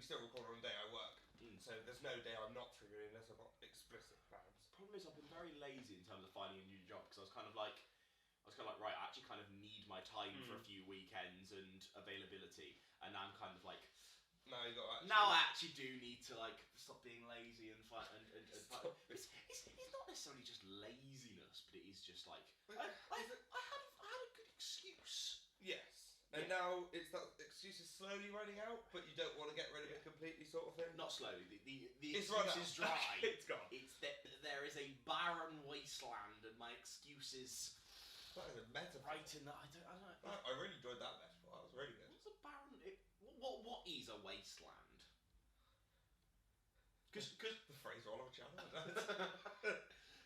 still record on a day I work. So there's no day I'm not free unless I've got explicit plans. Problem is, I've been very lazy in terms of finding a new job because I was kind of like, right, I actually kind of need my time for a few weekends and availability, and now I'm kind of like, Now you got actually. now I actually do need to like stop being lazy and find and it's not necessarily just laziness, but it is just like I had a good excuse. Yes. And now it's that excuse is slowly running out, but you don't want to get rid of it completely, sort of thing. Not slowly. The It's excuse run is out. dry. It's gone. It's that there is a barren wasteland, and my excuse is That is a metaphor. right in that. I don't. I really enjoyed that metaphor. That was really good. What's a barren? What is a wasteland? Because The Fraser Oliver channel.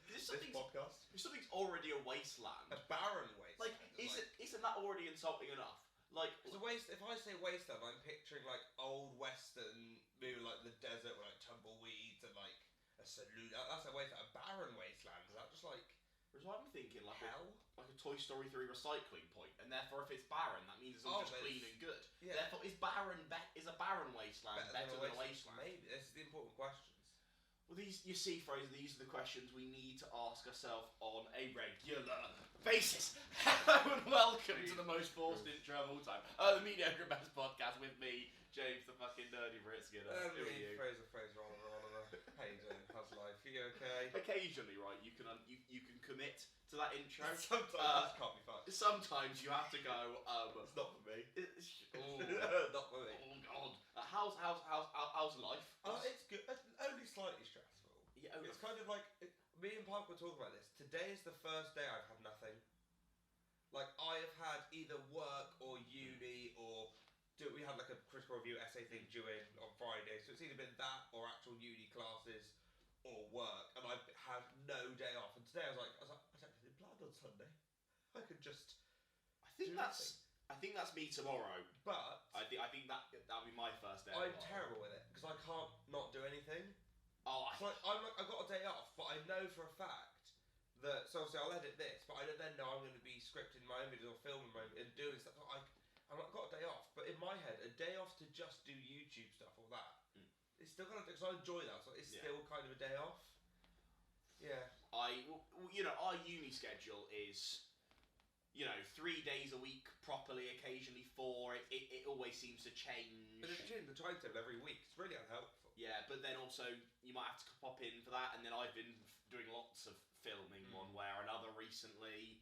this podcast. if something's already a wasteland, A barren wasteland. like isn't that already insulting enough? Like it's a waste. If I say wasteland, I'm picturing like old western, maybe like the desert with like tumbleweeds and like a saloon. That's a wasteland. A barren wasteland. Is that just like? Whereas I'm thinking like hell? like a Toy Story 3 recycling point, and therefore if it's barren, that means it's all just clean and good. Yeah. Therefore, is a barren wasteland better than a wasteland? Maybe this is the important questions. Well, you see, Fraser, these are the questions we need to ask ourselves on a regular basis. Hello and welcome to the most forced intro of all time. The Mediocre Best Podcast with me, James the fucking nerdy Brit Skinner. Who are you? Fraser, Oliver. How you doing? How's life? Are you okay? Occasionally, right, you can commit to that intro. Sometimes can't be fun. Sometimes you have to go. It's not for me. Not for me. Oh God. How's life? It's good. It's only slightly stressful. Yeah, it's kind of like me and Park were talking about this. Today is the first day I've had nothing. Like I have had either work or uni or we had like a critical review essay thing due in on Friday, so it's either been that or actual uni classes or work, and I've had no day off. And today I was like, I technically planned on Sunday. I could just. I think that's me tomorrow. But I think that'll be my first day. I'm terrible with it because I can't not do anything. Oh, I got a day off, but I know for a fact that. So obviously I'll edit this, but I then know I'm going to be scripting my own videos or filming my own and doing stuff. I've got a day off, but in my head, a day off to just do YouTube stuff or that, it's still kind of because I enjoy that. So it's still kind of a day off. Yeah. our uni schedule is, 3 days a week properly, occasionally 4. It always seems to change. But it's changing the timetable every week. It's really unhelpful. Yeah, but then also you might have to pop in for that, and then I've been doing lots of filming one way or another recently.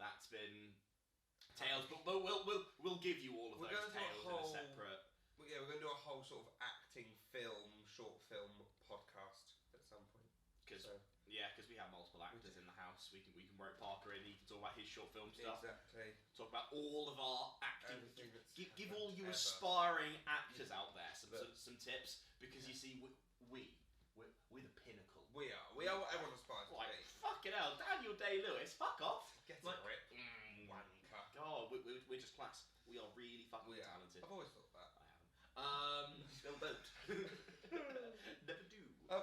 That's been tales, but we'll give you all of those tales in a separate. Yeah, we're going to do a whole sort of acting film, short film podcast at some point. Because we have multiple actors in the house. We can rope Parker in. He can talk about his short film stuff. Exactly. Talk about all of our acting. Give all you ever. aspiring actors out there some tips, because you see we're the pinnacle. We are what everyone aspires to like be. Fucking hell, Daniel Day-Lewis, fuck off. Get like, a grip, wanker. God, we're just class. We are really fucking talented. I've always thought that. I haven't. Still don't. Never do. I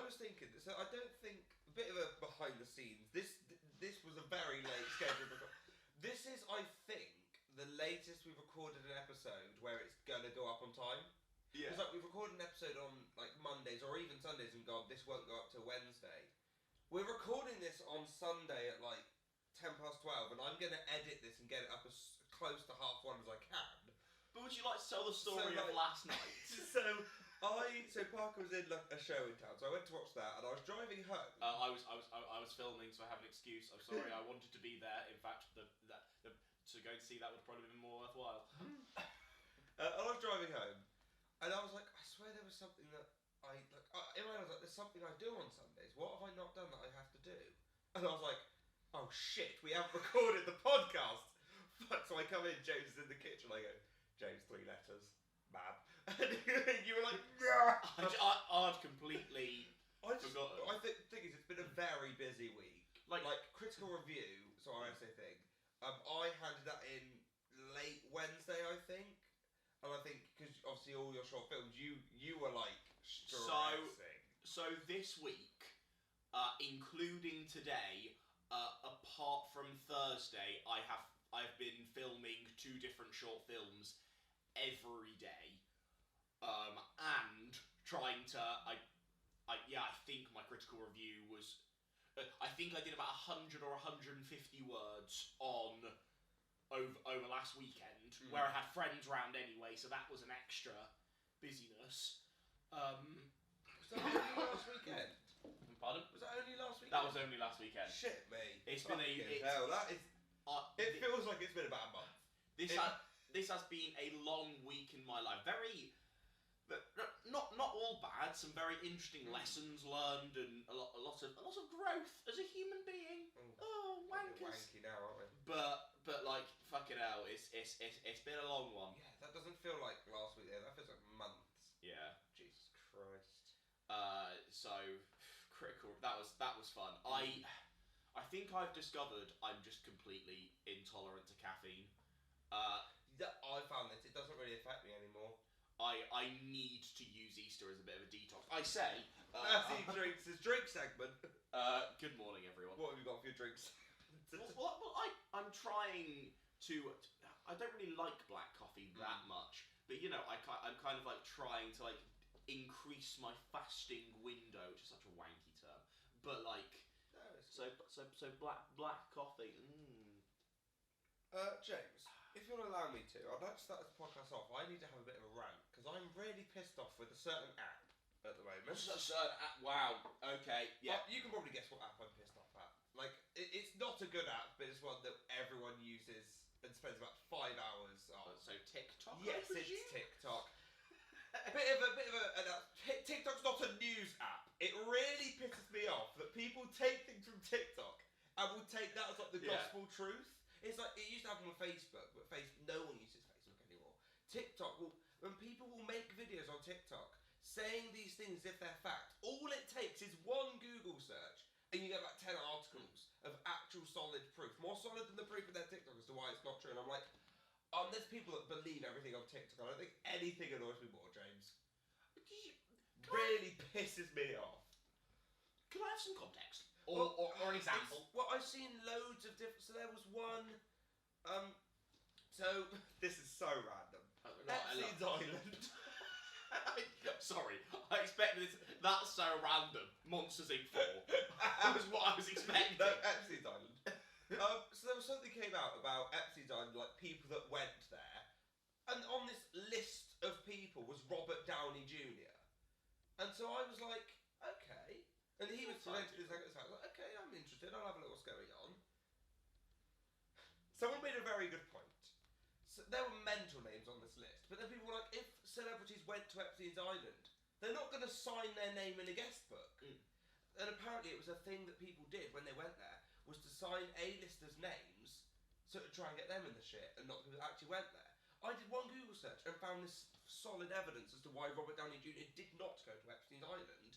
was thinking, so I don't think, a bit of a behind the scenes, this was a very late schedule. This is, I think, the latest we've recorded an episode where it's going to go up on time. Yeah. Because we've recorded an episode on like Mondays or even Sundays and gone, this won't go up till Wednesday. We're recording this on Sunday at like 12:10, and I'm going to edit this and get it up as close to 1:30 as I can. But would you like to tell the story of last night? So Parker was in like a show in town, so I went to watch that, and I was driving home. I was filming, so I have an excuse. I'm sorry, I wanted to be there. In fact, to go and see that would probably have been more worthwhile. And I was driving home, and I was like, I swear there was something that in my head I was like, there's something I do on Sundays. What have I not done that I have to do? And I was like, oh shit, we haven't recorded the podcast. So I come in, James is in the kitchen, I go, James, 3 letters, mab. And you were like, yeah. I'd completely forgotten. I think the thing is, it's been a very busy week. Like critical review, so our essay thing. I handed that in late Wednesday, I think. And I think, because obviously all your short films, you were like stressing. So this week, including today, apart from Thursday, I've been filming 2 different short films every day, trying to, I think my critical review was, I think I did about 100 or 150 words over last weekend, where I had friends round anyway, so that was an extra busyness. Was that only last weekend? Pardon? Was that only last weekend? That was only last weekend. Shit, mate. It's been hell, that is. It feels like it's been about a month. This has been a long week in my life. Very, not all bad. Some very interesting lessons learned, and a lot of growth as a human being. Oh, wankers. Wanky now, aren't we? But like fucking hell, it's been a long one. Yeah, that doesn't feel like last week. That feels like months. Yeah. Jesus Christ. So critical. That was fun. I think I've discovered I'm just completely intolerant to caffeine. I found this. It doesn't really affect me anymore. I need to use Easter as a bit of a detox. I say. He drinks his drink segment. Good morning, everyone. What have you got for your drinks? well, I'm trying to. I don't really like black coffee that much, but you know, I'm kind of like trying to like increase my fasting window, which is such a wanky term. But like, so black coffee. James, if you'll allow me to, I'd like to start this podcast off. I need to have a bit of a rant because I'm really pissed off with a certain app at the moment. Wow. Okay. Yeah. You can probably guess what app I'm pissed off at. Like, it's not a good app, but it's one that everyone uses and spends about 5 hours on. So TikTok. Yes, it's TikTok. a bit of a TikTok's not a news app. It really pisses me off that people take things from TikTok and will take that as like the gospel truth. It's like it used to happen with Facebook, but no one uses Facebook anymore. TikTok when people will make videos on TikTok saying these things as if they're fact, all it takes is one Google search and you get like 10 articles of actual solid proof, more solid than the proof of their TikTok as to why it's not true. And I'm like, there's people that believe everything on TikTok. I don't think anything annoys me more, James. Really pisses me off. Can I have some context? Or an example? Well, I've seen loads of different. So there was one. So this is so random. Epstein's Island. Sorry, I expected this. That's so random. Monsters Inc. 4. That was what I was expecting. No, Epstein's Island. So there was something came out about Epstein's Island, like people that went there, and on this list of people was Robert Downey Jr. And so I was like, okay. And he was presented this like, okay, I'm interested. I'll have a look what's going on. Someone made a very good point. So there were mental names on this list, but then people were like, if celebrities went to Epstein's Island, they're not going to sign their name in a guest book. And apparently it was a thing that people did when they went there, was to sign A-listers' names so to try and get them in the shit, and not people that actually went there. I did one Google search and found this solid evidence as to why Robert Downey Jr. did not go to Epstein's Island.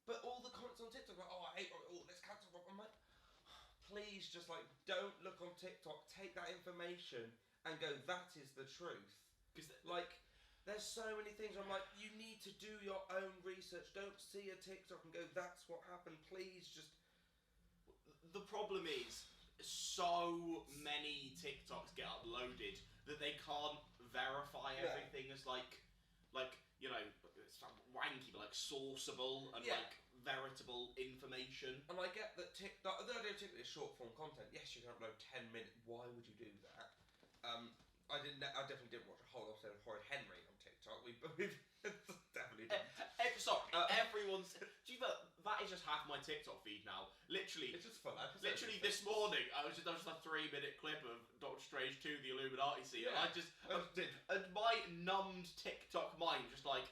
But all the comments on TikTok are like, oh, I hate Robert, let's cancel Robert. I'm like, please just like, don't look on TikTok, take that information and go, that is the truth. Because like, there's so many things I'm like, you need to do your own research. Don't see a TikTok and go, that's what happened. Please just... The problem is, so many TikToks get uploaded that they can't verify everything as like, you know, it's wanky, but like sourceable and like veritable information. And I get that TikTok, the idea of TikTok is short form content. Yes, you can upload 10 minutes. Why would you do that? I definitely didn't watch a whole episode of Horrid Henry on TikTok. We've definitely didn't. Sorry, everyone's. That is just half my TikTok feed now. Literally, it's just fun. Literally this morning, I was just a 3-minute clip of Doctor Strange 2: The Illuminati scene, and I just and my numbed TikTok mind just like,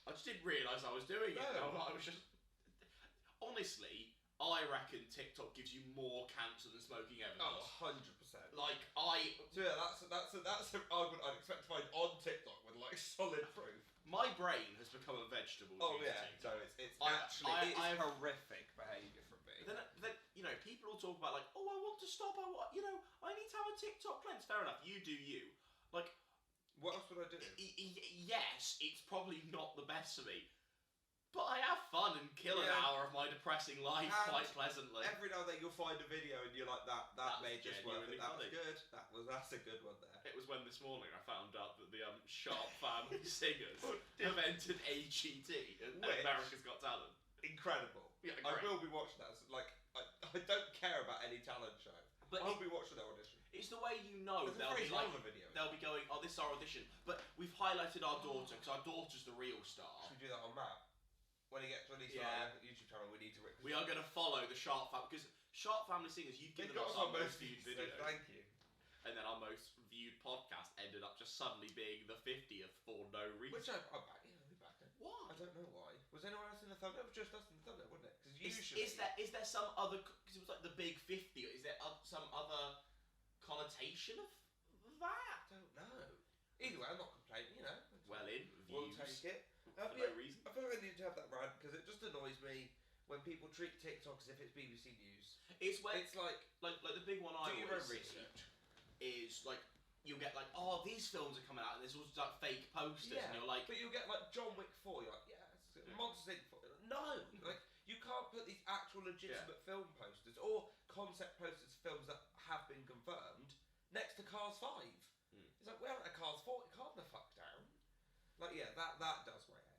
I just didn't realise I was doing it. I was just honestly, I reckon TikTok gives you more cancer than smoking ever does. 100%. Like So yeah, that's an argument I'd expect to find on TikTok with like solid proof. My brain has become a vegetable. Oh yeah, so it's actually horrific behaviour from me. Then you know, people will talk about like, oh, I want to stop. I need to have a TikTok cleanse. Fair enough, you do you. Like, what else would I do? Yes, it's probably not the best for me. But I have fun and kill an Yeah. hour of my depressing life And quite pleasantly. Every now and then you'll find a video and you're like, that That's made this worth it. genuinely That was funny. good. That's a good one there. It was when this morning I found out that the Sharp Family Singers have entered AGT at Which- America's Got Talent. Incredible. Yeah, I great. will be watching that. Like, I don't care about any talent show. But I'll be watching their audition. it's the way you know There's a they'll be very like, genre video. they'll be going, oh, this is our audition. But we've highlighted our daughter because our daughter's the real star. Should we do that on Matt? When he gets released Yeah. on our YouTube channel, we need to... We are going to follow the Sharp Family because Sharp Family Singers, you've They've given got us us our on most most viewed views, so video, thank you. and then our most viewed podcast ended up just suddenly being the 50th for no reason. Which I'm back, we backed it. Why? I don't know why. Was anyone else in the thumbnail? It was just us in the thumbnail, wasn't it? Because usually... Is there some other? Because it was like the big 50. Is there some other connotation of that? I don't know. Either way, I'm not complaining, you know. Well, in We'll views take it. for Yeah, no reason. I feel like I need to have that rant because it just annoys me when people treat TikTok as if it's BBC News. It's when It's like, the big one I do your own always see research. is like you'll get like, oh, these films are coming out and there's all like fake posters and you're like, but you'll get like John Wick 4, you're like, Monsters Inc. 4. No! Like, you can't put these actual legitimate film posters or concept posters for films that have been confirmed next to Cars 5. It's like, we're at Cars 4, calm the fuck down. Like, yeah, that does my head in.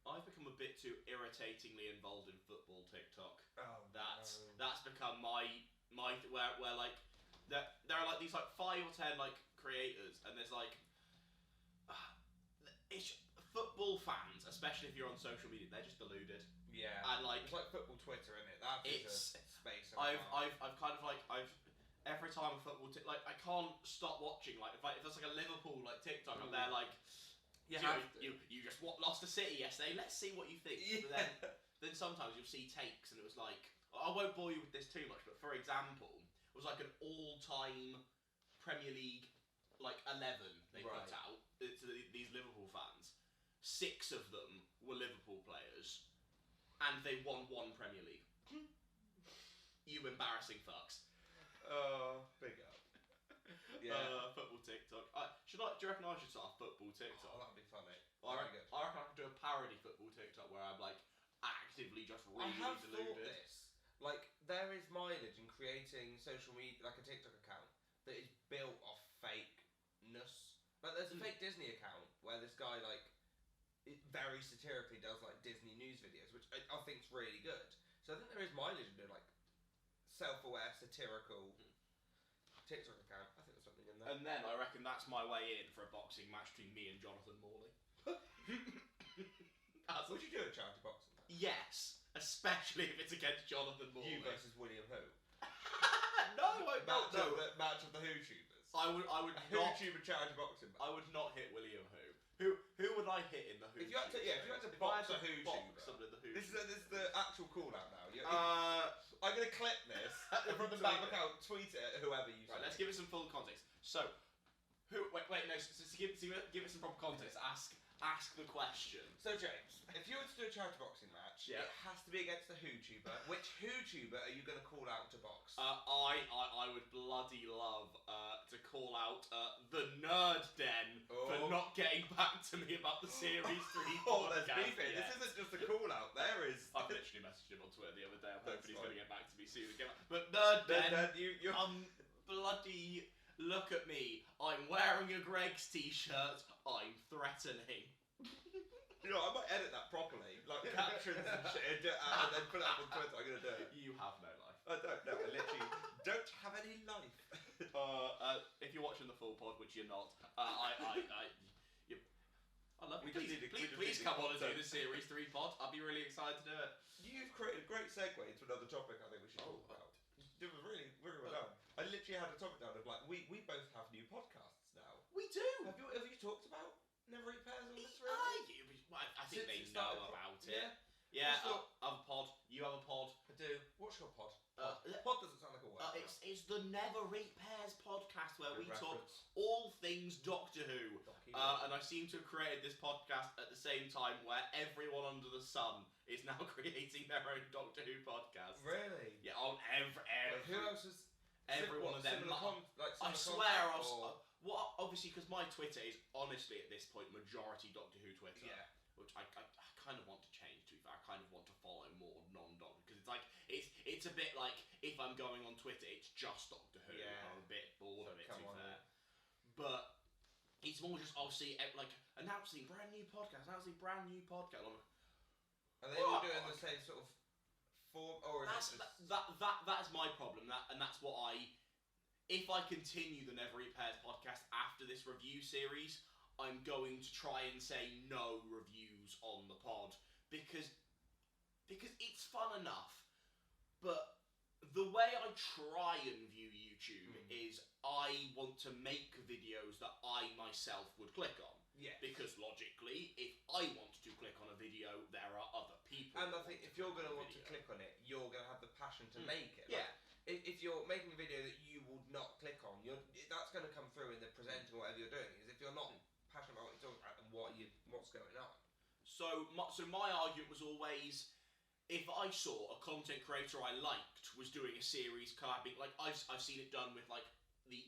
I've become a bit too irritatingly involved in football TikTok. Oh, That's become my where like there are like these like 5 or 10 like creators and there's like it's football fans, especially if you're on social media, they're just deluded. Yeah. And like it's like football Twitter, isn't it? That is it's a space. I've kind of like every time a football like I can't stop watching like if there's like a Liverpool like TikTok I'm there like you just lost to City yesterday, let's see what you think. Yeah. But then sometimes you'll see takes and it was like I won't bore you with this too much, but for example it was like an all-time Premier League like 11 they put out to these Liverpool fans. 6 of them were Liverpool players and they won 1 Premier League. You embarrassing fucks. Big up. Yeah. Football TikTok. Do you reckon I should start a football TikTok? Oh, that'd be funny. I reckon I could do a parody football TikTok where I'm like actively just really I have deluded. thought this. Like, there is mileage in creating social media, like a TikTok account, that is built off fakeness. Like, there's a fake Disney account where this guy, like, it very satirically does, like, Disney news videos, which I think's really good. So I think there is mileage in doing, like, self-aware, satirical TikTok account. I think there's something in there. And then I reckon that's my way in for a boxing match between me and Jonathan Morley. Would you do a charity boxing match? Yes, especially if it's against Jonathan Morley. You versus William Who? No, I don't know. Match of the Who tubers. I would A not. Who-tuber charity boxing match. I would not hit William Who would I hit in the Who? If you had to, if you had to If I box had a to Who box tuber, somebody in the Who. this is the actual call out now. I'm I'm gonna clip this from the back account, tweet it at whoever you. Right, let's give it some full context. So, wait, no. So give it some proper context. Ask the question. So James, if you were to do a charity boxing match, Yeah. it has to be against a Who tuber. Which Who tuber are you gonna call out to box? I would bloody love to call out the Nerd Den for not getting back to me about the Series 3 Oh, there's podcast beef here. yet. This isn't just a call out. There is. I've literally messaged him on Twitter the other day. I'm That's hoping he's fine. going to get back to me soon. But Nerd Den, you're bloody look at me. I'm wearing a Greg's t-shirt. I'm threatening. You know, I might edit that properly, like captions and shit, and then put it up on Twitter. I'm gonna do it. You have no life. I don't know. I literally don't have any life. If you're watching the full pod, which you're not, I love We you. just Please, need to please do come on and do content. the Series 3 pod. I'd be really excited to do it. You've created a great segue into another topic. I think we should talk about. It was really well done. I literally had a topic down of like we both have new podcasts now. We do. Have you talked about Never Eat Pears on this I really? think Since they it know started about it. Yeah. Yeah, What's your- I have a pod. You have a pod. I do. What's your pod? Uh, Pod doesn't sound like a word. It's the Never Eat Pears podcast where Good we talk reference. all things Doctor Who. Docky. And I seem to have created this podcast at the same time where everyone under the sun is now creating their own Doctor Who podcast. Really? Yeah, on Like, who else is? every one of them. I swear, obviously, because my Twitter is honestly at this point majority Doctor Who Twitter. Yeah. Which I kind of want to change to be fair. I Twitter, it's just Doctor Who. Yeah. I'm a bit bored of it, to Come be on. fair. But it's more just, I'll see, like, announcing brand new podcast. I'm like, Are they all doing the same sort of form, or is that's it just... that's my problem. And that's what if I continue the Never Eat Pears podcast after this review series, I'm going to try and say no reviews on the pod because it's fun enough. But the way I try and view YouTube is I want to make videos that I myself would click on. Yeah. Because logically, if I want to click on a video, there are other people. And I think if you're going to want to click on it, you're going to have the passion to make it. Yeah. Like, if you're making a video that you would not click on, that's going to come through in the presenting or whatever you're doing. Is if you're not passionate about what you're talking about and what's going on. So my argument was always, if I saw a content creator I liked was doing a series collabing, like I've seen it done with like the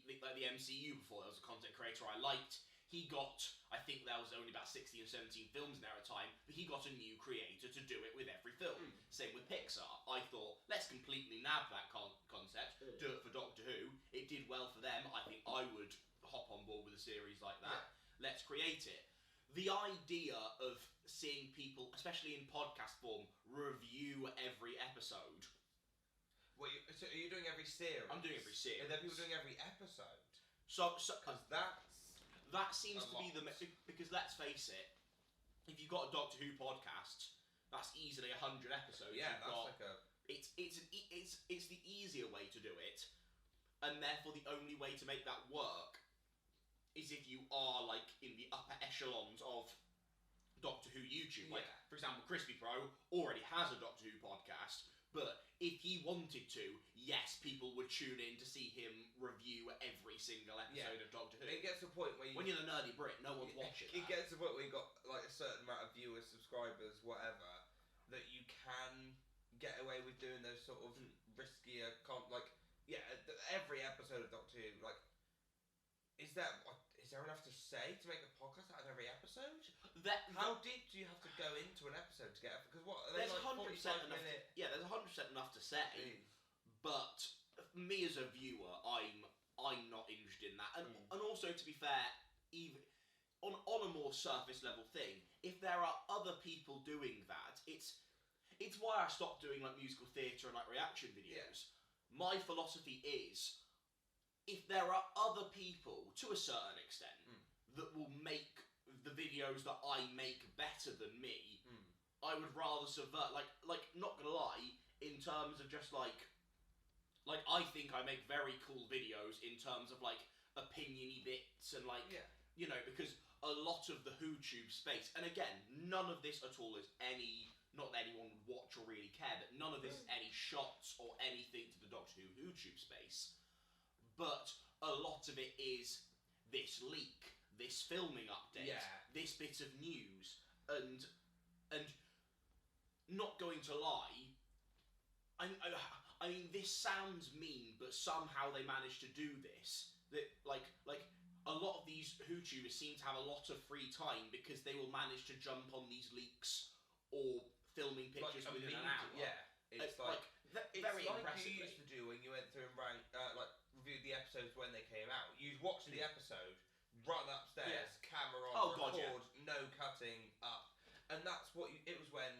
MCU before. There was a content creator I liked. He got, I think there was only about 16 or 17 films there at a time, but he got a new creator to do it with every film. Same with Pixar. I thought, let's completely nab that concept, do it for Doctor Who. It did well for them. I think I would hop on board with a series like that. Yeah. Let's create it. The idea of seeing people, especially in podcast form, review every episode. So are you doing every series? I'm doing every series. Are there people doing every episode? So because that seems to be because let's face it, if you've got a Doctor Who podcast, that's easily 100 episodes. Yeah, it's the easier way to do it, and therefore the only way to make that work is if you are like in the upper echelons of Doctor Who YouTube. Like for example, Crispy Pro already has a Doctor Who podcast. But if he wanted to, yes, people would tune in to see him review every single episode of Doctor Who. It gets to a point where when you're the nerdy Brit, no one's watching It gets to a point where you've got like a certain amount of viewers, subscribers, whatever, that you can get away with doing those sort of riskier, every episode of Doctor Who, like, is there enough to say to make a podcast out of every episode? How deep do you have to go into an episode to get? Because what are they there's like 100% 45 minute? There's 100% enough to say. But me as a viewer, I'm not interested in that. And also, to be fair, even on a more surface level thing, if there are other people doing that, it's why I stopped doing like musical theatre and like reaction videos. My philosophy is, if there are other people, to a certain extent, that will make the videos that I make better than me, I would rather subvert, like not gonna lie, in terms of just like I think I make very cool videos in terms of like opiniony bits and like, you know, because a lot of the WhoTube space, and again, none of this at all is not that anyone would watch or really care, but none of this is any shots or anything to the Doctor Who WhoTube space. But a lot of it is this leak, this filming update, this bit of news, and not going to lie, I mean, this sounds mean, but somehow they managed to do this. That like a lot of these WhoTubers seem to have a lot of free time because they will manage to jump on these leaks or filming pictures within an hour. Yeah, it's like very like impressive. you used to do when you went through and reviewed the episodes when they came out. You'd watch the episode, run upstairs, camera on, record, no cutting up, and that's what it was when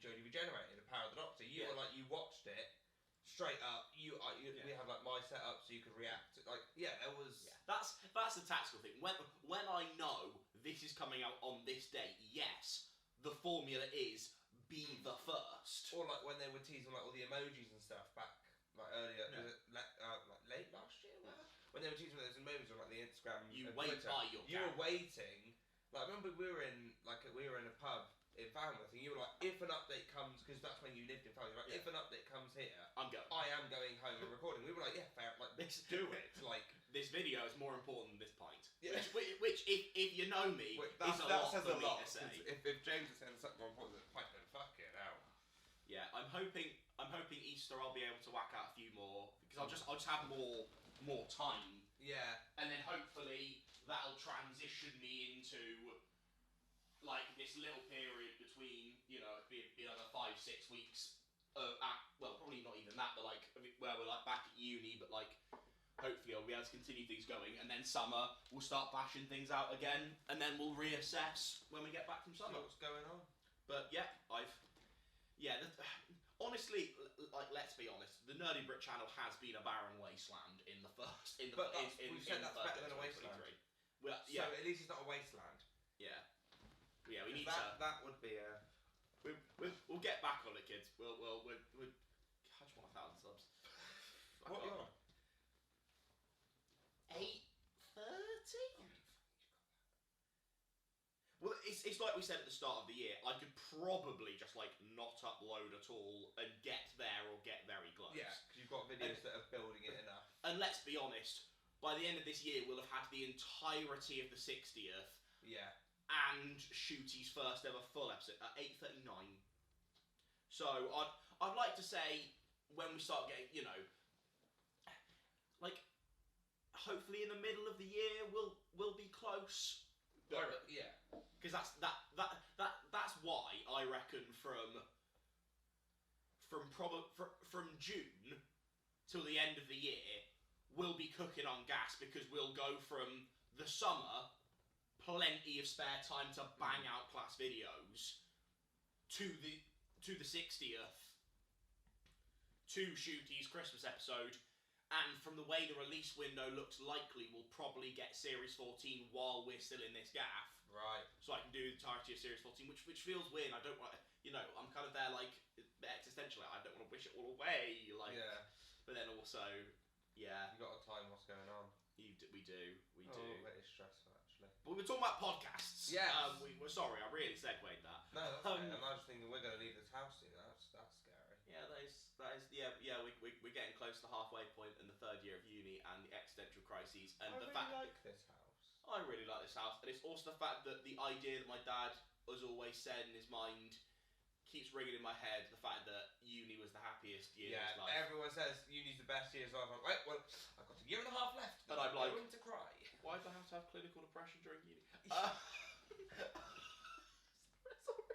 Jodie regenerated the Power of the Doctor. You were like, you watched it straight up. We had like my setup so you could react. Like there was. Yeah. That's the tactical thing. When I know this is coming out on this date, yes, the formula is be the first. Or like when they were teasing like all the emojis and stuff back like earlier, like late last year, when they were teasing those emojis on like the Instagram. You and wait Twitter, by your you were waiting. Like I remember we were in a pub in Falmouth, and you were like, if an update comes, because that's when you lived in Falmouth. Like, if an update comes here, I'm going. I am going home and recording. We were like, fair. Like, let's do it. Like this video is more important than this pint. Yeah. Which if you know me, is a lot for me to say. If James is saying something more important than the pint, then fuck it out. Yeah, I'm hoping Easter I'll be able to whack out a few more because I'll just have more time. Yeah. And then hopefully that'll transition me into like this little period between, you know, it'd be another 5-6 weeks well, probably not even that, but like where we're like back at uni, but like hopefully I'll be able to continue things going, and then summer we'll start bashing things out again, and then we'll reassess when we get back from summer. See what's going on? But yeah, honestly, like let's be honest, the Nerdy Brit channel has been a barren wasteland in the first. We've said that's better than a wasteland. Well, So at least it's not a wasteland. Yeah. Yeah, we need that. That would be a. We'll get back on it, kids. We'll I just want 1,000 subs. What are you on? 830. Well, it's like we said at the start of the year. I could probably just like not upload at all and get there or get very close. Yeah, because you've got videos that are building it enough. And let's be honest, by the end of this year, we'll have had the entirety of the 60th. Yeah. And Shooty's first ever full episode at 8:39. So I'd like to say when we start getting, like hopefully in the middle of the year we'll be close. Yeah. Because that's why I reckon from June till the end of the year we'll be cooking on gas, because we'll go from the summer, plenty of spare time to bang out class videos, to the 60th, to Shooty's Christmas episode, and from the way the release window looks likely, we'll probably get Series 14 while we're still in this gaff. Right. So I can do the entirety of Series 14, which feels weird. I don't want, I'm kind of there like existentially. I don't want to wish it all away. Like, yeah. But then also, yeah. You got to time what's going on. We do. That is stressful, actually. But we were talking about podcasts. Yeah. We're sorry, I really segued that. No, that's okay. I'm just thinking we're going to leave this house soon. That's scary. Yeah, that is. Yeah. We're getting close to the halfway point in the third year of uni and the existential crises, and I like this house. I really like this house, and it's also the fact that the idea that my dad has always said in his mind keeps ringing in my head. The fact that uni was the happiest year of his life. Yeah, everyone says uni's the best year of his life. I'm like, well, I've got a year and a half left. And I'm like, going to cry. Why do I have to have clinical depression during uni?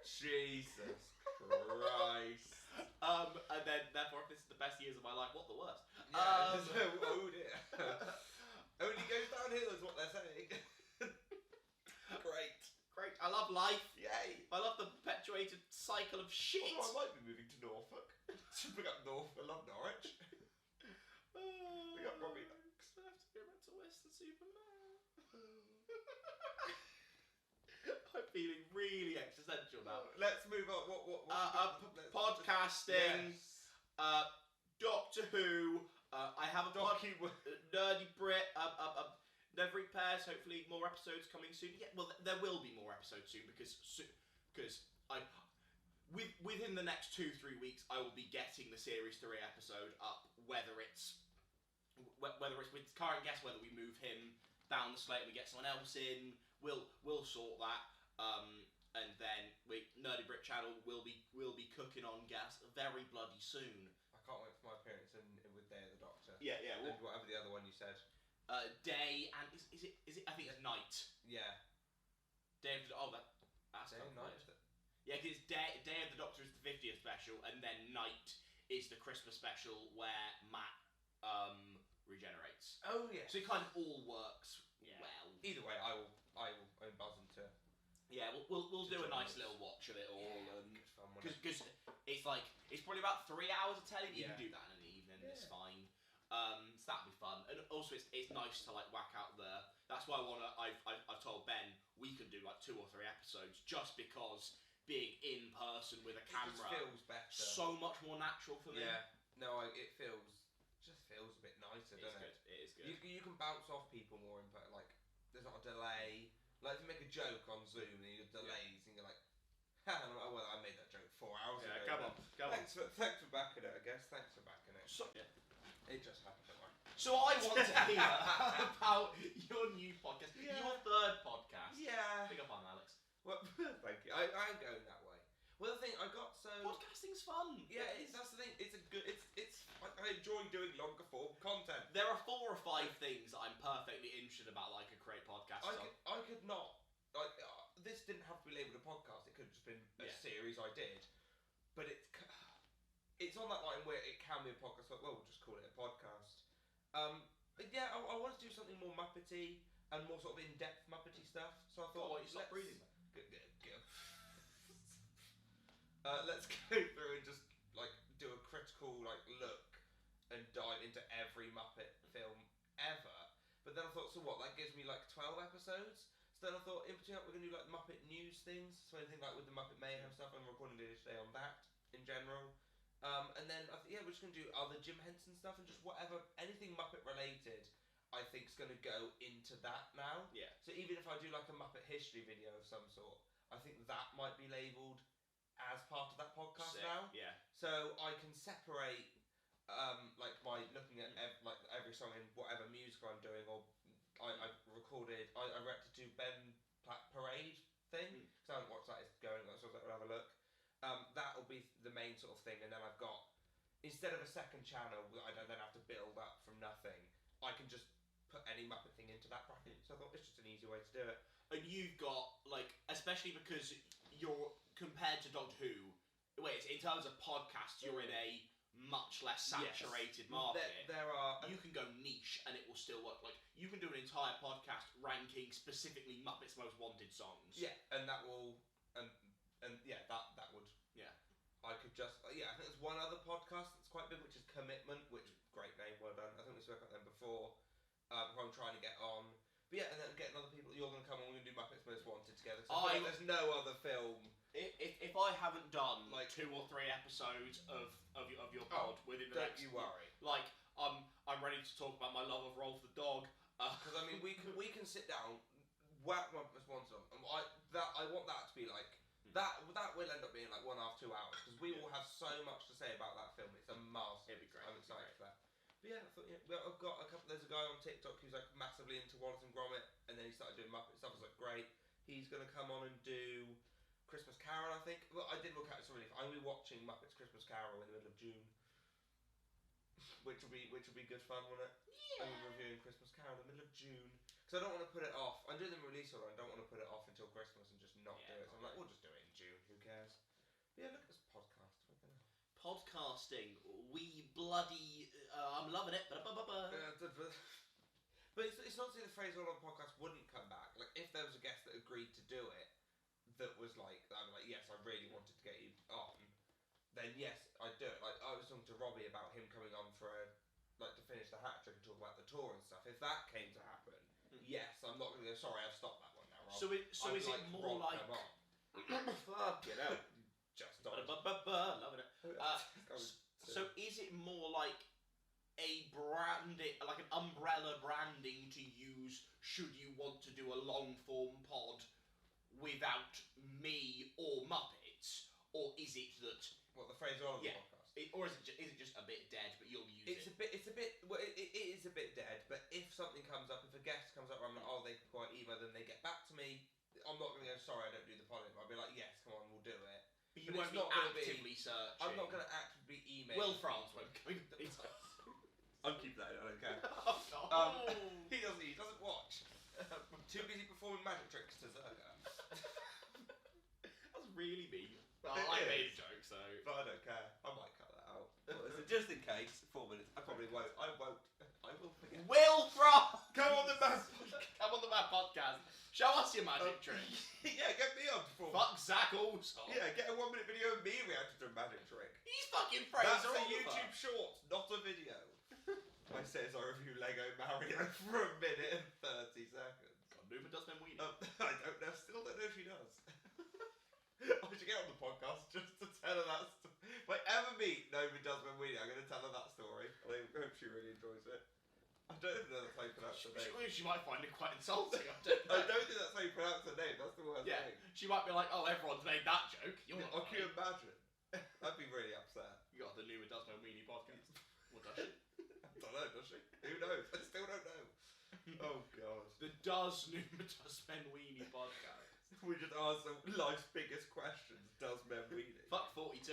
Jesus Christ. And then, therefore, if this is the best years of my life, what the worst? Yeah, oh dear. Only goes downhill is what they're saying. Great. I love life. Yay. I love the perpetuated cycle of shit. Although I might be moving to Norfolk. Bring up Norfolk. I love Norwich. We got Robbie Ducks. I have to go back to Western Superman. I'm feeling really existential now. Let's move on. What podcasting. Yes. Doctor Who. I have a Nerdy Brit. Never Eat Pairs. Hopefully, more episodes coming soon. Yeah, well, there will be more episodes soon because within the next 2-3 weeks, I will be getting the Series 3 episode up. Whether it's with current guest, whether we move him down the slate, we get someone else in. We'll sort that. And then Nerdy Brit channel will be cooking on gas very bloody soon. I can't wait for my appearance with Day of the Doctor. Yeah. And whatever the other one you said. Day and is it? I think it's night. Yeah. Day of the that's Day and night. Yeah, because Day of the Doctor is the 50th special, and then night is the Christmas special where Matt regenerates. Oh yeah. So it kind of all works well. Either way, I'm buzzing to. Yeah, we'll do a nice little watch of it all, good fun. Because it's like it's probably about 3 hours of telly. You Yeah. can do that in an evening. Yeah. It's fine. So that'll be fun, and also it's nice to like whack out the. That's why I've told Ben we could do like 2 or 3 episodes just because being in person with a camera just feels better. So much more natural for me. Yeah, no, it feels a bit nicer, doesn't it? It is good. You can bounce off people more in like there's not a delay. Like if you make a joke on Zoom and you get delays and you're like, and I'm like, well, I made that joke 4 hours ago. Come on. Thanks for backing it, I guess. Thanks for backing it. So, it just happened. So I want to hear about your new podcast, your third podcast. Yeah. Pick up on Alex. Well, thank you. I'm going that way. Well, the thing I got podcasting's fun. Yeah, that's the thing. It's a good. It's. I enjoy doing longer form content. There are 4 or 5 things that I'm perfectly interested about, like a great podcast. I could not. Like this didn't have to be labelled a podcast. It could have just been a series I did. But it's on that line where it can be a podcast. But we'll just call it a podcast. But yeah, I want to do something more Muppety and more sort of in-depth Muppety stuff. So I thought, you stop breathing. Go. Let's go through and just like do a critical like look and dive into every Muppet film ever. But then I thought, so what? That gives me like 12 episodes. So then I thought, in particular, we're gonna do like Muppet news things. So anything like with the Muppet Mayhem stuff. I'm recording video today on that in general. And then we're just gonna do other Jim Henson stuff and just whatever, anything Muppet related. I think is gonna go into that now. Yeah. So even if I do like a Muppet history video of some sort, I think that might be labelled as part of that podcast now. Yeah. So I can separate, like by looking at every song in whatever musical I'm doing, or I recorded, I reacted to Ben Platt Parade thing because I haven't watched that. It's going, so I'll have a look. That'll be the main sort of thing, and then I've got, instead of a second channel that I don't then have to build up from nothing, I can just put any Muppet thing into that bracket. So I thought it's just an easy way to do it. And you've got, like, especially because you're, compared to Doctor Who, in terms of podcasts, you're in a much less saturated market. There are... You can go niche and it will still work. Like, you can do an entire podcast ranking specifically Muppets' Most Wanted songs. Yeah, and that will... And yeah, that would... Yeah. I could just... I think there's one other podcast that's quite big, which is Commitment, which, great name, well done. I think we spoke about them before. Who I'm trying to get on. But yeah, and then getting other people... You're going to come on, we're going to do Muppets Most Wanted together. So there's no other film... If I haven't done like 2 or 3 episodes of your pod within the next... Don't you worry. Like, I'm ready to talk about my love of Rolf the dog. Because I mean, we can sit down, whack Muppets Wanted on, and I want that to be like... That will end up being like 1.5 to 2 hours because we will have so much to say about that film. It's a masterpiece. It'd be great. I'm excited for that. But yeah, I thought I've got a couple. There's a guy on TikTok who's like massively into Wallace and Gromit, and then he started doing Muppet stuff. I was like, great. He's gonna come on and do Christmas Carol, I think. Well, I did look at it. Sorry, I'm gonna be watching Muppets Christmas Carol in the middle of June, which will be good fun, won't it? Yeah. I'm reviewing Christmas Carol in the middle of June. So I don't want to put it off. I'm doing the release order. I don't want to put it off until Christmas and just not do it. So I'm like, we'll just do it in June. Who cares? But yeah, look at this podcast. Podcasting, we bloody, I'm loving it. But it's not to say the phrase "all on podcast" wouldn't come back. Like if there was a guest that agreed to do it, that was like, I'm like, yes, I really wanted to get you on. Then yes, I'd do it. Like I was talking to Robbie about him coming on for to finish the hat trick and talk about the tour and stuff. If that came to happen. Yes, I'm not going to go, sorry, I've stopped that one now, Rob. So is it more like... Fuck it out. Just loving it. So is it more like a branding, like an umbrella branding to use should you want to do a long form pod without me or Muppets? Or is it that... What, the phrase on the podcast? Or is it just a bit dead, but you'll use it? It is a bit dead, but if something comes up, if a guest comes up where I'm like, oh, they can quite email, then they get back to me, I'm not going to go, sorry, I don't do the pod anymore. I'll be like, yes, come on, we'll do it. But you won't be actively searching. I'm not going to actively be emailing. Will France won't come I'll keep that in, I don't care. He doesn't watch. Too busy performing magic tricks to Zerga. That's really mean. Well, I made a joke, so... But I don't care. I might cut that out. Just in case, 4 minutes. I probably won't. I will forget. Will France! Come on the Mad Podcast. Show us your magic trick. Yeah, get me on performance. Fuck Zach also. Yeah, get a 1 minute video of me reacting to a magic trick. He's fucking Fraser. That's a YouTube short, not a video. I say as I review Lego Mario for 1 minute and 30 seconds. God, Numa does them weenie. I don't know. Still don't know if she does. I should get on the podcast just to tell her that story. If I ever meet Nova Desmond Weenie, I'm going to tell her that story. I hope she really enjoys it. I don't even know that's how you pronounce her name. She might find it quite insulting. I don't think that's how you pronounce her name. That's the worst thing. She might be like, oh, everyone's made that joke. You're not. Can you imagine? I'd be really upset. You got the Numa Desmond Weenie podcast. What does she? I don't know, does she? Who knows? I still don't know. Oh, God. The Does Numa Desmond Weenie podcast. We just answer life's biggest questions. Does Men Weenie? Fuck 42.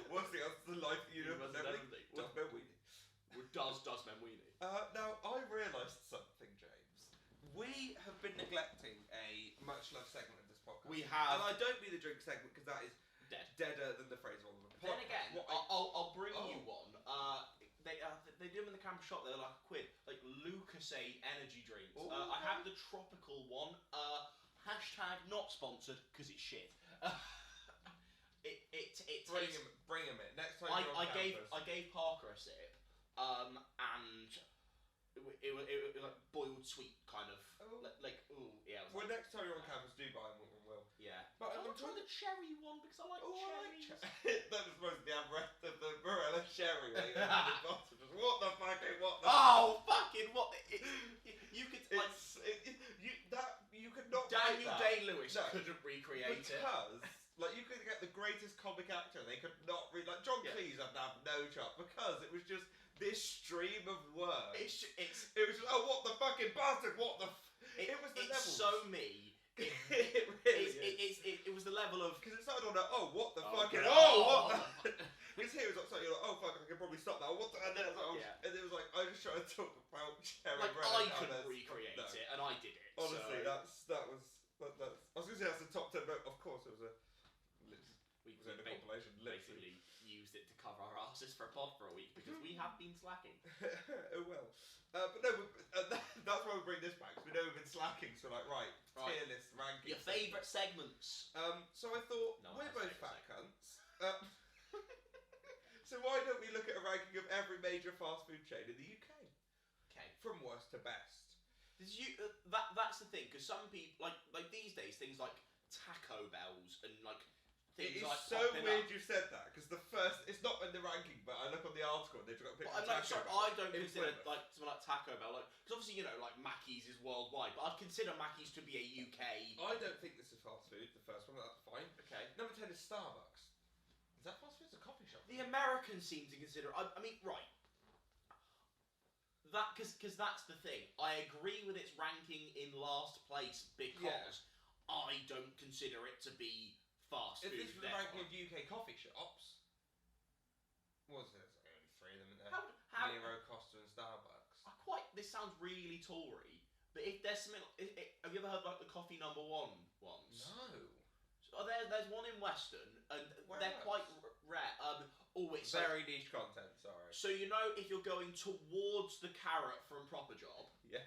What's the answer to life, the universe, everything? Does Men Weenie? Does Men Weenie? Now, I realised something, James. We have been neglecting a much-loved segment of this podcast. We have. And I don't mean the drink segment because that is dead. Deader than the phrase on the podcast. Then again, campus shop, they're like £1. Like Lucasade energy drinks. Ooh, I have the tropical one. Hashtag not sponsored because it's shit. Bring him in. Next time you're on campus. I gave Parker a sip, and it was like boiled sweet kind of yeah. Well, next time you're on campus, do buy him one, Will. Yeah. But I'm trying the cherry one because I like cherries. That was supposed to be the Morella cherry. What the fucking what? Oh fucking what! You could you could not. Daniel Day-Lewis couldn't recreate it. Because like you could get the greatest comic actor, they could not like John Cleese had to have no chance because it was just this stream of words. It was just, what the fucking bastard, what the it was the level. So me. It really it was the level of because it started on what the fucking because here it was like you're like fuck I can probably stop that what the, and then it was like, and it was like I just trying to talk about cherry like red, I couldn't recreate it and I did it honestly so. that was I was gonna say that's the top 10 but of course it was a compilation basically used it to cover our asses for a pod for a week because we have been slacking. Oh well. But no, that's why we bring this back because we know we've been slacking. So like, right. Tier list rankings. Your favourite segments. So I thought we're both fat cunts. So why don't we look at a ranking of every major fast food chain in the UK? Okay. From worst to best. That's the thing because some people like these days things like Taco Bells and like. It is so weird you said that because the first it's not in the ranking, but I look on the article and they've got a picture of Taco Bell. I don't consider like something like Taco Bell because obviously like Mackey's is worldwide, but I'd consider Mackey's to be a UK. I don't think this is fast food. The first one, that's fine. Okay. Number 10 is Starbucks. Is that fast food? It's a coffee shop. The Americans seem to consider. I mean, right. That because that's the thing. I agree with its ranking in last place because I don't consider it to be. Fast food. If this was the ranking of UK coffee shops, what was it? Only 3 of them in there. Nero, Costa, and Starbucks. This sounds really Tory, but if there's something, have you ever heard like the coffee number 1 ones? No. So there's one in Weston, and they're quite rare. It's very niche content. Sorry. So you know, if you're going towards the carrot from Proper Job, yes.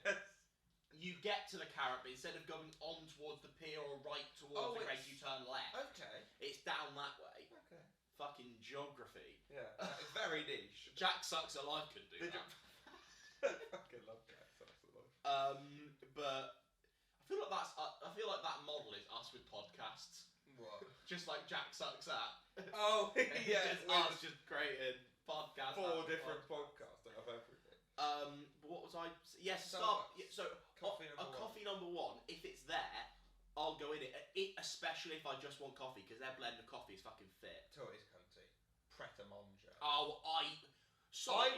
You get to the carrot, but instead of going on towards the pier or right towards the Greggs, you turn left. Okay. It's down that way. Okay. Fucking geography. Yeah, it's very niche. Jack Sucks Alive can do that. I fucking love Jack Sucks Alive. But I feel like that model is us with podcasts. What? Just like Jack Sucks At. Oh yeah, just us just creating podcasts. 4 different podcasts that have everything. What was I? Yes, Starbucks. So coffee number 1. If it's there, I'll go in it. Especially if I just want coffee, because their blend of coffee is fucking fit. Tories cunty. Pret a manger. Oh, I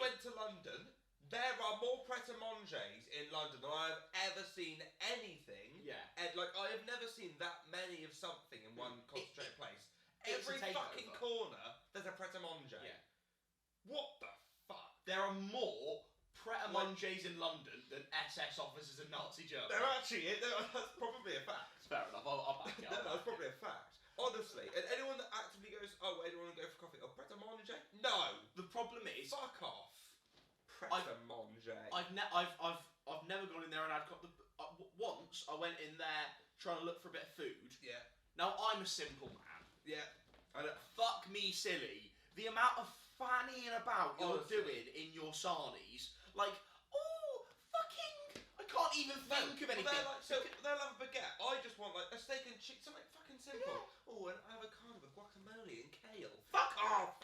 went to London. There are more Pret a mangers in London than I have ever seen anything. Yeah. And like I have never seen that many of something in one concentrated place. It's Every fucking corner, there's a Pret a manger. Yeah. What the fuck? There are more Pret-a-Manger's in London than SS officers in Nazi Germany. They're actually, that's probably a fact. Fair enough, I'll back it up. That's probably a fact. Honestly, and anyone that actively goes, anyone want to go for coffee? Oh, Pret-a-Manger? No! The problem is... Fuck off. Pret-a-Manger. I've never gone in there and had coffee. Once, I went in there trying to look for a bit of food. Yeah. Now, I'm a simple man. Yeah. Fuck me silly. The amount of fannying about you're doing in your sarnies... Like, I can't even think of anything. They'll have a baguette. I just want like a steak and chicken, something fucking simple. Yeah. Oh, an avocado with guacamole and kale. Fuck off!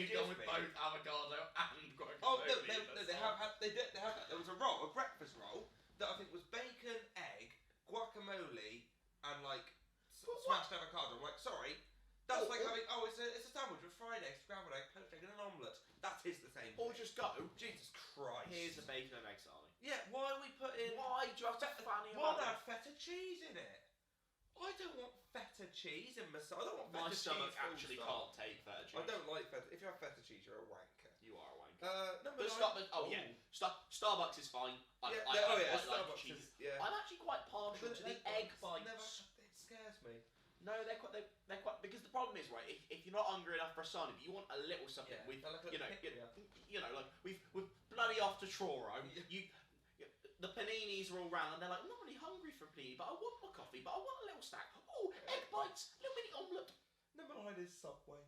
You've gone with both avocado and guacamole. Oh no, they have that. There was a breakfast roll that I think was bacon, egg, guacamole, and like smashed avocado. I'm like, sorry. That's like having, it's a sandwich with fried eggs, scrambled egg, poached egg, and an omelette. That is the same thing. Or just go, Jesus Christ. Here's a bacon and egg sarnie. Yeah, why are we putting... Why do you have to fanny Why about not feta cheese in it? I don't want feta cheese in my... I don't want feta cheese. My stomach actually can't take feta cheese. I don't like feta... If you have feta cheese, you're a wanker. You are a wanker. Number 9... Starbucks is fine. I Starbucks like cheese. is... Yeah. I'm actually quite partial to the egg bites. It scares me. No, they're quite because the problem is right. If you're not hungry enough for a sarnie, but you want a little something with like we've bloody off to Truro. The paninis are all round, and they're like, I'm not really hungry for a panini, but I want my coffee, but I want a little snack. Oh, egg bites, little mini omelette. Number 9 is Subway.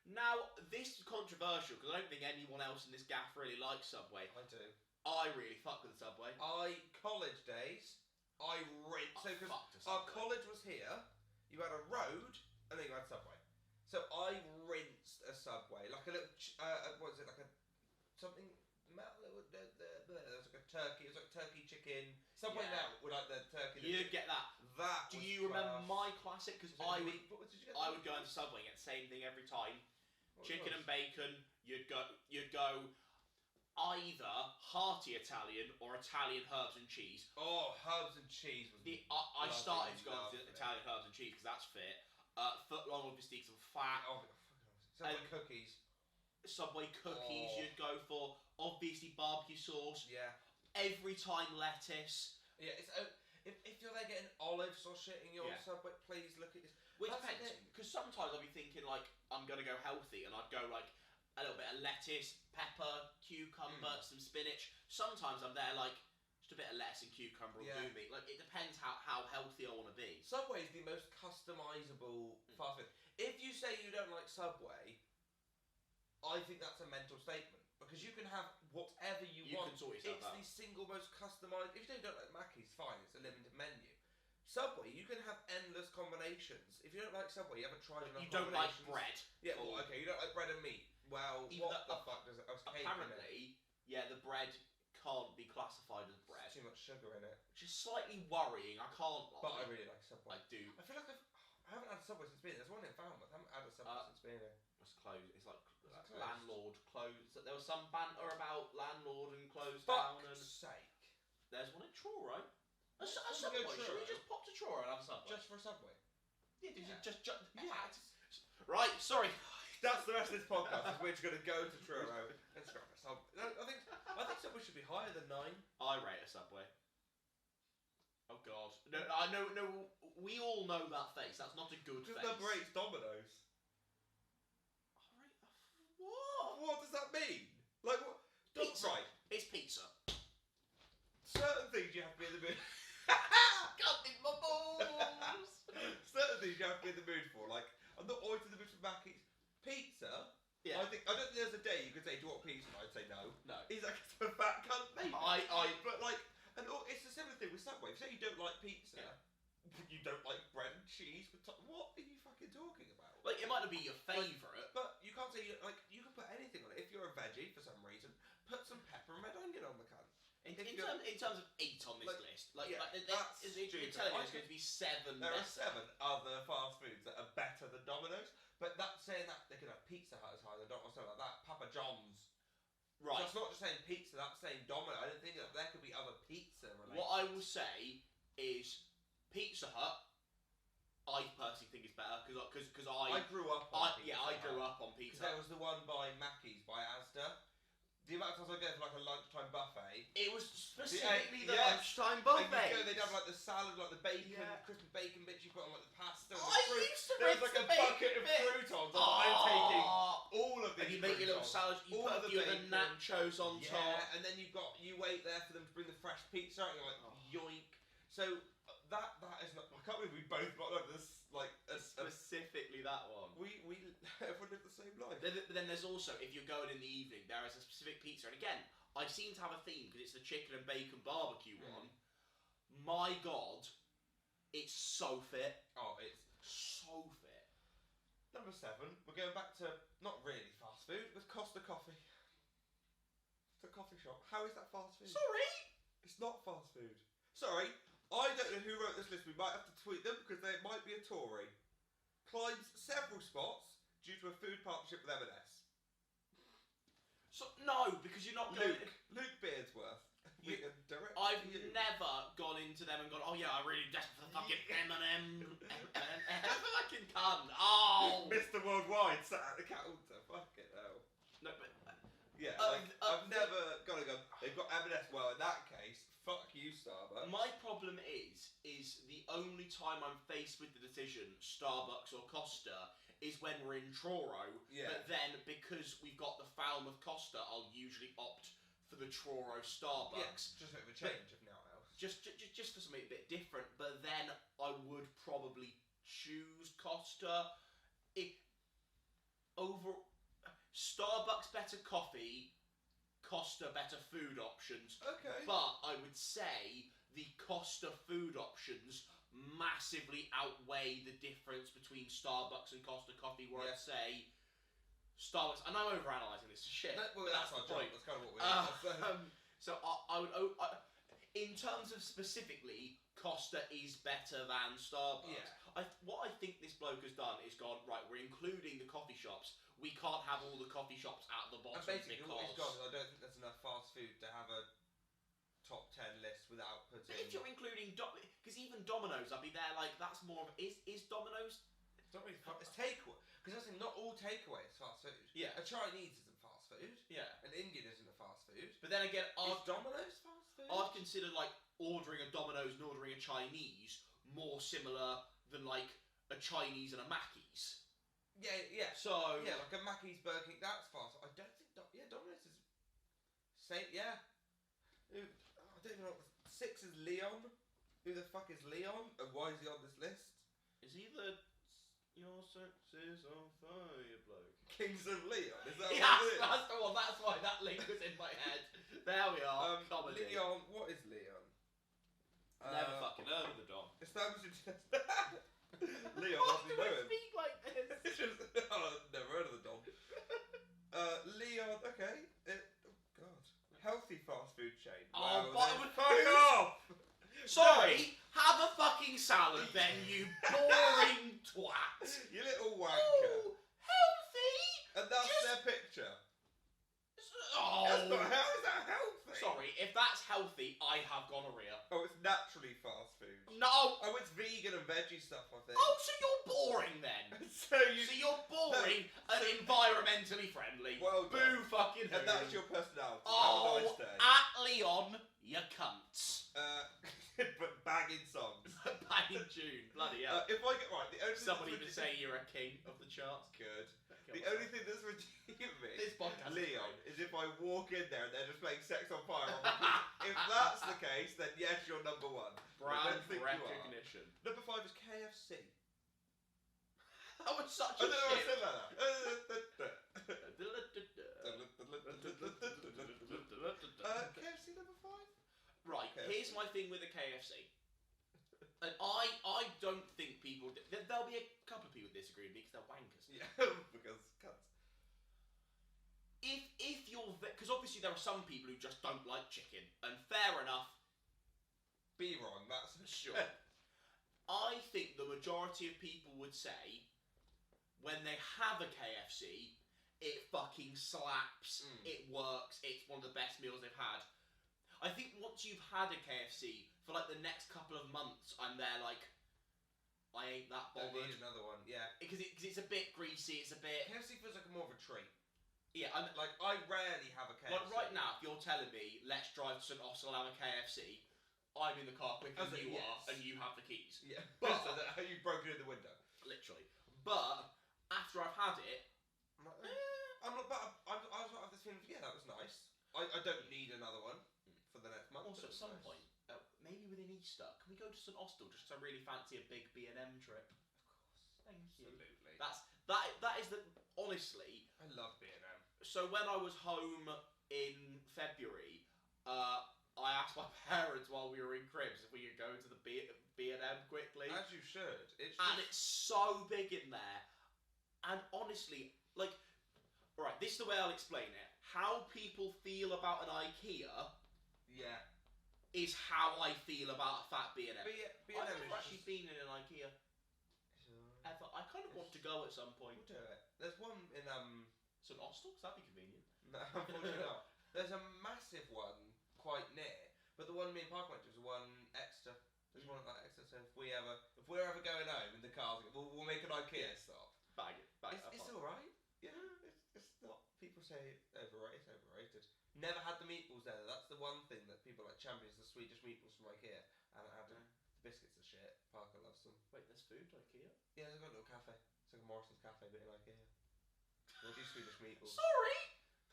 Now, this is controversial, because I don't think anyone else in this gaff really likes Subway. I do. I really fuck with the Subway. College days, I rinsed. So, because our college was here, you had a road, and then you had Subway. So I rinsed a Subway, like a little, what is it, like a, something, there was like a turkey, it was like turkey chicken. Subway now, with like the turkey. You'd get that. That Do you remember my classic? Because I would go into Subway and get the same thing every time. Chicken and bacon. You'd go either hearty Italian or Italian herbs and cheese. Oh, herbs and cheese was. I started to go into Italian herbs and cheese because that's fit. Foot long obviously because I'm fat. Oh, Subway cookies. Subway cookies you'd go for. Obviously barbecue sauce. Yeah. Every time lettuce. Yeah, it's if you're there getting olives or shit in your Subway, please look at this. Which depends, because sometimes I'll be thinking like I'm gonna go healthy, and I'd go like a little bit of lettuce, pepper, cucumber, some spinach. Sometimes I'm there like just a bit of lettuce and cucumber will do me. Like it depends how healthy I want to be. Subway is the most customizable fast food. If you say you don't like Subway, I think that's a mental statement. Because you can have whatever you want. Can sort yourself out. It's the single most customised. If you don't like Mackey's, fine. It's a limited menu. Subway, you can have endless combinations. If you don't like Subway, you haven't tried enough. You don't like bread. Yeah. Well, okay. You don't like bread and meat. Well, what the fuck does it? Apparently, the bread can't be classified as bread. There's too much sugar in it. Which is slightly worrying. I can't lie. But I really like Subway. I do. I feel like I haven't had a Subway since being there. There's one in Falmouth. I haven't had a Subway since being there. It's closed. It's like landlord closed. There was some banter about landlord and closed down. And sake. There's one in Truro. A Subway. Should we just pop to Truro and have a Subway? Just for a Subway? Yeah. Right. Sorry. That's the rest of this podcast. Is we're just going to go to Truro and scrap a Subway. I think Subway should be higher than 9. I rate a Subway. Oh God. No. I know. No. We all know that face. That's not a good face. Number 8's Domino's. What does that mean? Like what? Pizza. Right. It's pizza. Certain things you have to be in the mood. Got in my balls. Certain things you have to be in the mood for. Like I'm not always in the mood for Mackey's. Pizza. Yeah. I don't think there's a day you could say, "Do you want pizza?" And I'd say no. No. He's like a fat cunt, mate. But like, and it's a similar thing with Subway. If you say you don't like pizza, you don't like bread and cheese. What are you fucking talking about? Like it might not be your favourite, but you can't say like you can put anything on it. If you're a veggie for some reason, put some pepper and red onion on the can. In terms of 8 on this list, you're telling me there's going to be 7. There are 7 other fast foods that are better than Domino's, but that's saying that they could have Pizza Hut as high as Domino's, something like that. Papa John's. Right. So it's not just saying pizza. That's saying Domino. I don't think that there could be other pizza related. What I will say is Pizza Hut. I personally think it's better because I grew up on Pizza Hut. I grew up on Pizza There Hut. was the one by Mackey's by Asda. The amount of times I go for like a lunchtime buffet. It was specifically the lunchtime buffet. They'd have like the salad, like the bacon, crispy bacon bits you put on like the pasta. I used to there was like a bucket of croutons. I'm taking all of these. And you make your little salad. You put a few of the nachos on top. Yeah, and then you wait there for them to bring the fresh pizza out. And you're like, yoink. So that is not. I can't believe we both got like this. Specifically that one. Everyone lived the same life. But then there's also, if you're going in the evening, there is a specific pizza, and again, I seem to have a theme because it's the chicken and bacon barbecue one. My God, it's so fit. Oh, it's so fit. Number 7, we're going back to not really fast food, with Costa Coffee. It's a coffee shop. How is that fast food? Sorry? It's not fast food. Sorry. I don't know who wrote this list. We might have to tweet them because they might be a Tory. Climbs several spots due to a food partnership with M&S. So no, because you're not going. Luke Beardsworth. I've never gone into them and gone, oh yeah, I'm really desperate for the fucking M&M. Fucking cunt. Oh. Mr. Worldwide sat at the counter. Fucking hell. No, but yeah, I've never gone and gone. They've got M&S. Well, in that case. Fuck you, Starbucks. My problem is the only time I'm faced with the decision, Starbucks or Costa, is when we're in Truro. Yeah. But then, because we've got the Falmouth Costa, I'll usually opt for the Truro Starbucks. Yeah, just a bit of a change, if not else. Just for something a bit different. But then I would probably choose Costa. Over Starbucks better coffee, Costa better food options. Okay. But I would say the Costa food options massively outweigh the difference between Starbucks and Costa coffee, where I'd say Starbucks, and I'm overanalyzing this shit. Well, that's our the job. point. That's kind of what we're So I would, in terms of specifically, Costa is better than Starbucks. Yeah. What I think this bloke has done is gone, right, we're including the coffee shops. We can't have all the coffee shops at the bottom And basically, because... what he's gone is I don't think there's enough fast food to have a top 10 list without putting... But if you're including... Because even Domino's, I'd be there like, that's more of... Is Domino's... It's not really it's takeaway. Because not all takeaway is fast food. Yeah. A Chinese isn't fast food. Yeah. An Indian isn't a fast food. But then again, Is Domino's fast food? I'd consider like ordering a Domino's and ordering a Chinese more similar than like a Chinese and a Mackey's. Yeah. So... Yeah, like a Mackey's, Burger King, that's fast. I don't think... Domino's is... Yeah. I don't even know what... 6 is Leon. Who the fuck is Leon? And why is he on this list? Is he the... Your sex is on fire, bloke. Kings of Leon? Is that Yes, what it is? that's the one. That's why that link was in my head. There we are. Comedy. Leon... What is Leon? Never fucking heard of the Dom. Established in... Leon, what's he doing? Speak like this? It's just... I've never heard of the Dom. Leon... Okay. Oh, God. Healthy fast food chain. Oh, Wow, but... fuck off! Sorry, have a fucking salad then, you boring twat. You little wanker. Oh, healthy? And that's their picture. Oh. How is that healthy? Sorry, if that's healthy, I have gonorrhea. Oh, it's naturally fast food. No. Oh, it's vegan and veggie stuff, I think. Oh, so you're boring then. So you're boring and environmentally friendly. Well done. Boo fucking And who. that's your personality. Oh, Have a nice day. at Leon, you cunts. But bagging songs. Back in June, bloody hell. If I get right, the only Someone thing even say you're a king of the charts. good. The only thing that's redeeming me, This podcast Leon, is if I walk in there and they're just playing Sex on Fire on repeat. If that's the case, then yes, you're number one. Brand I don't think recognition. You are. Number 5 is KFC. That was such I a don't know shit. what I said like that. KFC number 5? Right, KFC. here's my thing with the KFC. And I don't think people... There'll be a couple of people disagree with me because they're wankers. Yeah, because cunts. If you're... Because obviously there are some people who just don't like chicken. And fair enough. Be wrong, that's Sure. I think the majority of people would say when they have a KFC, it fucking slaps, it works, it's one of the best meals they've had. I think once you've had a KFC, for like the next couple of months, I'm there like, I ain't that Don't bothered. need another one, yeah. Because it's a bit greasy, it's a bit... KFC feels like more of a treat. Yeah, Like, I rarely have a KFC. like right now, if you're telling me, let's drive to St Austell and have a KFC, I'm in the car quicker than you are, and you have the keys. Yeah, But- so that you've broken in the window. Literally. But, after I've had it, I'm like, I'm not, but I was like this feeling, yeah, that was nice. I don't need another one for the next month. also at some point, maybe within Easter, can we go to St Austell just because I really fancy a big B&M trip? Of course. Thank you. Absolutely. That is the... Honestly... I love B&M. So when I was home in February, I asked my parents while we were in cribs if we could go to the B&M quickly. As you should. And it's so big in there. And honestly, like... Right, this is the way I'll explain it. How people feel about an IKEA... Yeah. is how I feel about a fat B&M. B&M I've is never actually been in an IKEA ever. I kind of want to go at some point. We'll do it. There's one in St Austell, 'cause that'd be convenient. No, unfortunately not. There's a massive one quite near, but the one me and Park went to was the one Exeter. There's one like Exeter. So if we're ever going home in the car, we'll make an IKEA stop. Bag it. It's all right. Yeah, it's not. People say overrated. It's overrated. Never had the meatballs there. That's the one thing that people like champions the Swedish meatballs from IKEA, and I had the biscuits are shit. Parker loves them. Wait, there's food at IKEA? Yeah, they've got a little cafe. It's like a Morrison's cafe. cafe bit in IKEA. We'll do Swedish meatballs. Sorry,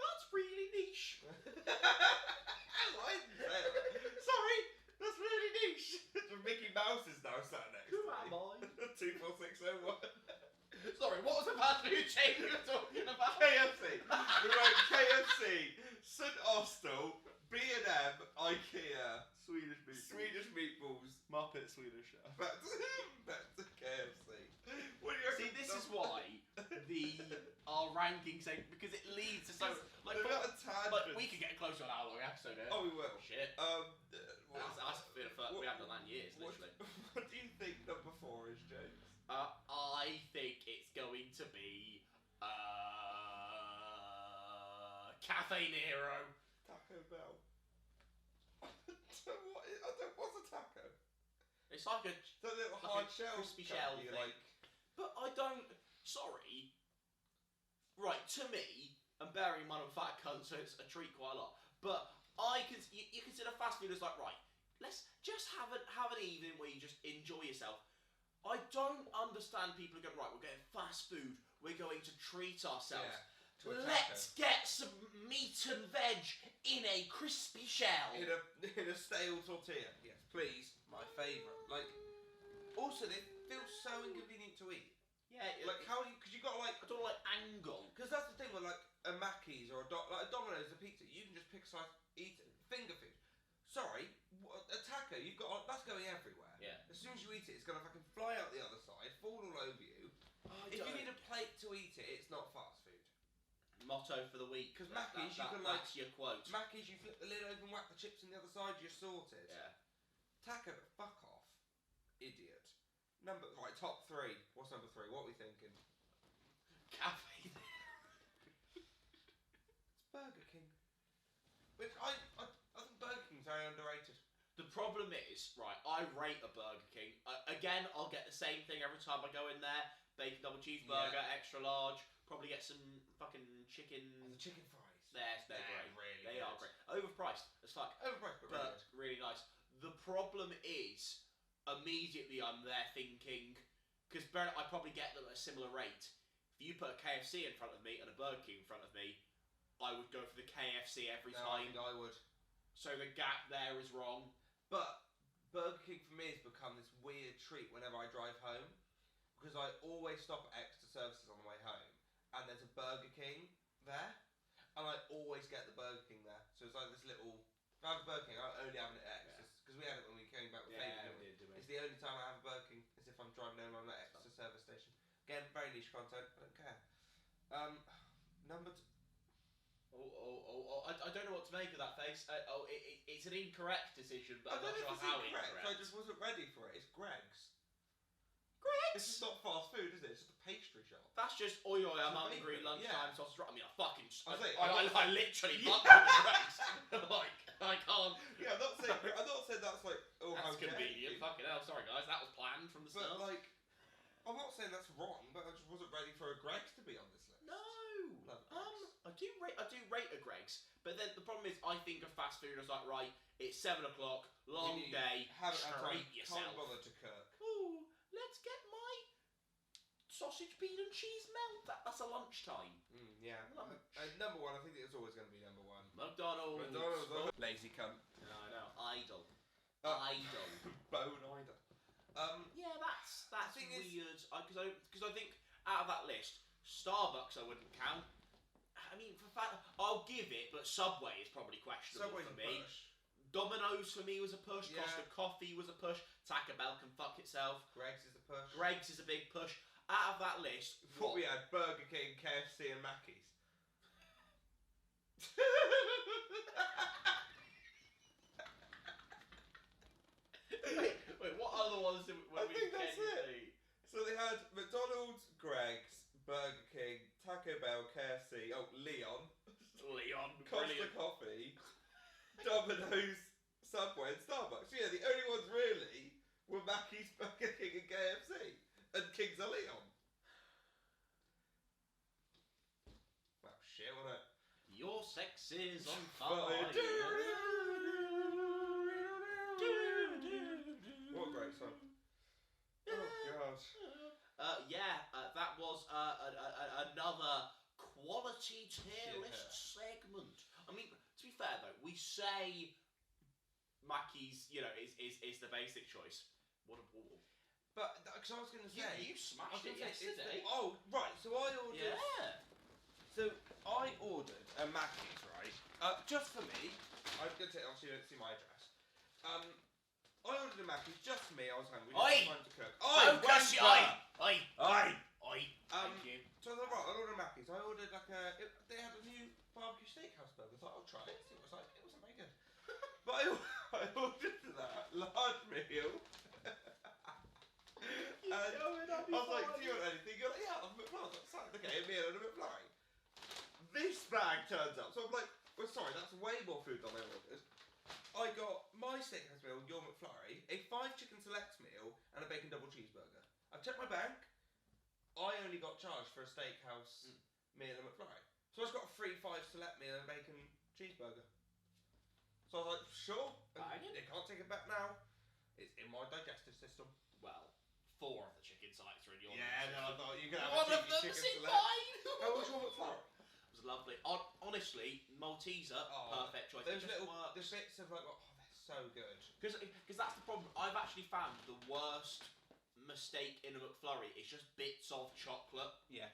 that's really niche. Why didn't you say that? Sorry, that's really niche. Mickey Mouse is now sat next Who to am me. I? 24601. Sorry, what was the fast food chain you were talking about? KFC. We wrote KFC, St Austell, B&M, IKEA, Swedish meatballs. Muppet Swedish Chef. Back to KFC. What do you See, reckon? this is why our rankings say, because it leads to so like, They're not a tangent. but we could get close to an hour long episode here. Oh, we will. Shit. That's a bit of fun. We haven't done that in years, literally. What do you think number 4 is, James? I think it's going to be Cafe Nero. Taco Bell. What's a taco? It's like a The little like hard a shell. crispy shell you thing. like. But I don't. Sorry. Right, to me, and bearing in mind I'm a fat cunt, so it's a treat quite a lot. But you consider fast food as like, right, let's just have an evening where you just enjoy yourself. I don't understand people who go, right, we're getting fast food, we're going to treat ourselves. Yeah, to a Let's get some meat and veg in a crispy shell. In a stale tortilla. Yes, please. My favourite. Like, also they feel so inconvenient to eat. Yeah, Like how you, because you got like I don't like angle. Because that's the thing with like a Mackey's or like a Domino's, a pizza. You can just pick a slice, eat it, finger food. Sorry, a taco. You've got that's going everywhere. Yeah. As soon as you eat it, it's gonna fucking fly out the other side, fall all over you. If you need a plate to eat it, it's not fast food. Motto for the week. Because Mackey's, you can like that's your quote. Mackey's, you flip the lid open, whack the chips on the other side, you're sorted. Yeah. Taco, fuck off, idiot. Right, top 3. What's number 3? What are we thinking? Cafe. It's Burger King. Which I think Burger King's very underrated. The problem is, right, I rate a Burger King. Again, I'll get the same thing every time I go in there. Bacon double cheeseburger, extra large. Probably get some fucking chicken. And the chicken fries. They're great. Really They good. are great. Overpriced as fuck. Overpriced, but really good. Really nice. The problem is, immediately I'm there thinking, because I probably get them at a similar rate. If you put a KFC in front of me and a Burger King in front of me, I would go for the KFC every I time. think I would. So the gap there is wrong. But Burger King for me has become this weird treat whenever I drive home, because I always stop at extra services on the way home, and there's a Burger King there, and I always get the Burger King there. So it's like this little. If I have a Burger King, I'm only having it at extras, because we had it when we came back with Fabian. It's the only time I have a Burger King is if I'm driving home on an extra service station. Again, very niche content. I don't care. Number 2. I don't know what to make of that face. It's an incorrect decision, but I'm not sure how incorrect. I just wasn't ready for it. It's Greg's. Greg's? This is not fast food, is it? It's just a pastry shop. That's just oi, I'm It's a hungry, bakery, lunchtime, yeah. sausage roll. I mean, I fucking. I literally Yeah. fucking Greg's. Like, I can't. Yeah, I'm not saying that's like. Oh, That's how dare convenient. you. Fucking hell, sorry guys, that was planned from the But start. like, I'm not saying that's wrong, but I just wasn't ready for a Greg's to be on this list. No. Love Greggs. I do rate a Greg's, but then the problem is I think of fast food as like, right, it's 7 o'clock, long You day, haven't had time, treat yourself. can't bother to cook. Ooh, let's get my sausage, bean and cheese melt. That's a lunchtime. Yeah. Lunch. Number 1, I think it's always going to be number 1. McDonald's. Lazy cunt. No, I know. Idle. Idle. Bone idle. Yeah, that's thing is- weird. Because I think out of that list, Starbucks I wouldn't count. I mean, I'll give it, but Subway is probably questionable Subway's for a me. push. Domino's for me was a push. Yeah. Costa Coffee was a push. Taco Bell can fuck itself. Greg's is a push. Greg's is a big push. Out of that list, What we had: Burger King, KFC, and Mackey's. wait, what other ones did I think that's it. So they had McDonald's, Greg's, Burger King, Taco Bell, KFC. Oh, Leon, Costa Brilliant. Coffee, Domino's, Subway, and Starbucks. Yeah, the only ones really were Mackey's, Burger King, and KFC, and Kings of Leon. Well, shit, wasn't it? Your sex is on Well, fire. What a great song. Oh, God. That was quality tier list segment. I mean, to be fair though, we say Mackey's, is the basic choice. What a ball! But because I was going to say, you smashed it yesterday. Right. So I ordered. Yeah. So I ordered a Mackey's, right? Just for me. I'm going to say, obviously, you don't see my address. I ordered a Mackey's just for me. I was hungry. Oi! Time to cook. Focus, oi! Thank you. So I thought, right, I'll order a Mackey's. I ordered they had a new barbecue steakhouse burger. I thought, I'll try it. See what it's like. It wasn't very good. But I ordered that large meal. And I was like, do you want anything? You're like, yeah, I'm a McFlurry. I was like, "Sounds okay, a meal and a McFlurry." This bag turns up. So I'm like, well, sorry, that's way more food than I ordered. I got my steakhouse meal, your McFlurry, a 5 chicken select meal, and a bacon double cheeseburger. I've checked my bank. I only got charged for a steakhouse meal and McFlurry. So I just got a free 5 select meal and a bacon cheeseburger. So I was like, sure. They can't take it back now. It's in my digestive system. Well, 4 of the chicken sites are in your I thought you could have one a of them's chicken in select. mine! How was your McFlurry? It was lovely. Honestly, Malteser, perfect choice. Those the bits of like, they're so good. Because that's the problem. I've actually found the worst mistake in a McFlurry is just bits of chocolate. Yeah.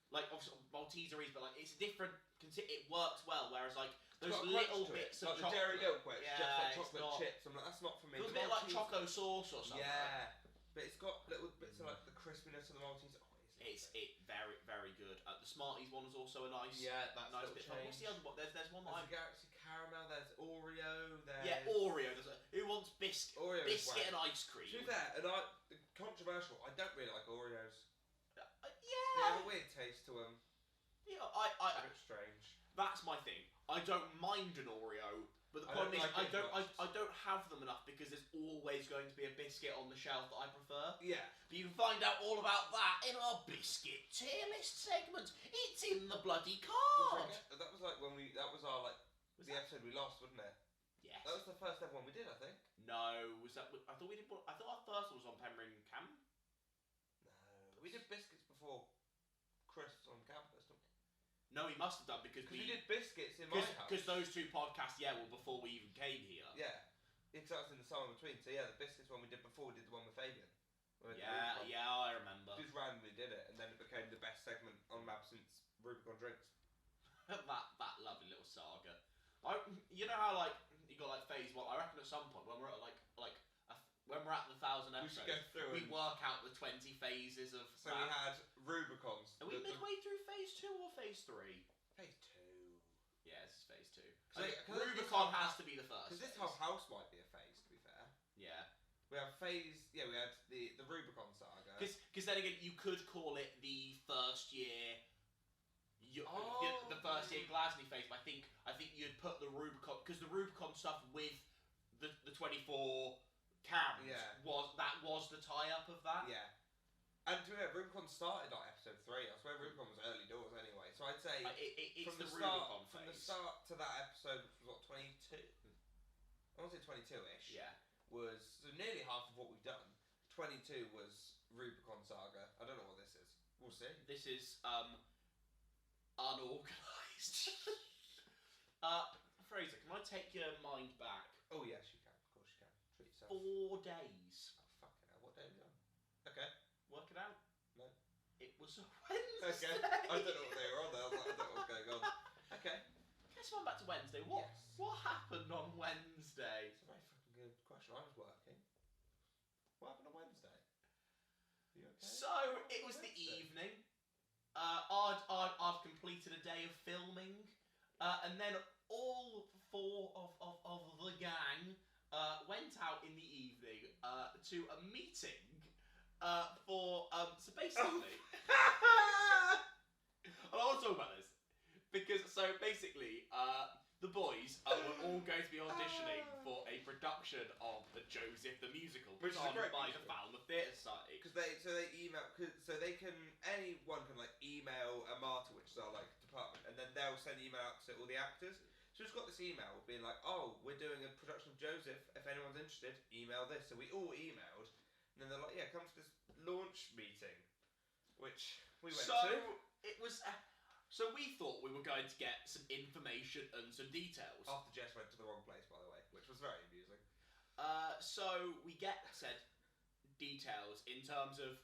Like, obviously, Malteser is, but like, it's different. It works well, whereas like those It's got little crunch to bits it. of Like chocolate. the dairy milk where it's just like it's chocolate not- chips. I'm like, that's not for me. It was a The bit like Maltese- choco sauce or something. Yeah, but it's got little bits of like the crispiness of the Maltese. It's very, very good. The Smarties one was also a nice, that's nice little bit. change. What's the other one? There's one that There's Galaxy Caramel. There's Oreo. There's Oreo. Who wants biscuit? Oreo Biscuit is and ice cream. To be fair, and controversial. I don't really like Oreos. They Yeah. have a weird taste to them. Yeah, A bit strange. That's my thing. I don't mind an Oreo, but the I problem don't is like it much. I don't have them enough because there's always going to be a biscuit on the shelf that I prefer. Yeah. But you can find out all about that in our biscuit tier list segment. It's in the bloody card. That was like when that was our the episode we lost, wasn't it? Yes. That was the first ever one we did, I think. No, was that? I thought we did. I thought our first one was on Penryn Cam. No. We did biscuits before Chris on campus, didn't we? No, we must have done because we did biscuits in my house. Because those two podcasts, were before we even came here. Yeah. Because that was in the summer between. So yeah, the biscuits one we did before we did the one with Fabian. Yeah, I remember. Just randomly did it, and then it became the best segment on Mabsint's Rubicon drinks. that lovely little saga. You know how you got phase 1. I reckon at some point when we're at when we're at the 1,000 episodes, we should go through. We work out the 20 phases of. So we had Rubicons. Are we midway through phase 2 or phase 3? Phase 2. Yeah, this is phase 2. Rubicon has to be the first. Because this whole house might be a phase, to be fair. Yeah. We have phase. Yeah, we had the Rubicon saga. Because then again, you could call it the first year. The first year Glasney phase. But I think you'd put the Rubicon because the Rubicon stuff with the 24 cams was the tie up of that. Yeah. And to be fair, Rubicon started on episode 3. I swear Rubicon was early doors anyway. So I'd say it's from the Rubicon phase. From the start to that episode, which was 22. I want to say 22-ish. Yeah. Was so nearly half of what we've done. 22 was Rubicon saga. I don't know what this is. We'll see. This is unorganised. Fraser, can I take your mind back? Oh yes, you can. Of course you can. Treat yourself. 4 days. Oh fucking hell! What day are we on? Okay. Work it out. No. It was a Wednesday. Okay. I don't know what they were on there. I was like, I don't know what's going on. Okay. Let's go back to Wednesday. What happened on Wednesday? It's a very fucking good question. I was working. What happened on Wednesday? Are you okay? So it was the evening. I'd completed a day of filming, and then all 4 of the gang went out in the evening to a meeting for so basically. And I want to talk about this because basically the boys were all going to be auditioning for a production of the Joseph the Musical, Which is a great by musical. the Falmouth Theatre Society. Because anyone can email a MARTA, which is our department, and then they'll send email out to all the actors. So we've got this email being like, oh, we're doing a production of Joseph. If anyone's interested, email this. So we all emailed, and then they're like, yeah, come to this launch meeting, which we went to. It was. So we thought we were going to get some information and some details. After Jess went to the wrong place, by the way, which was very amusing. So we get said details in terms of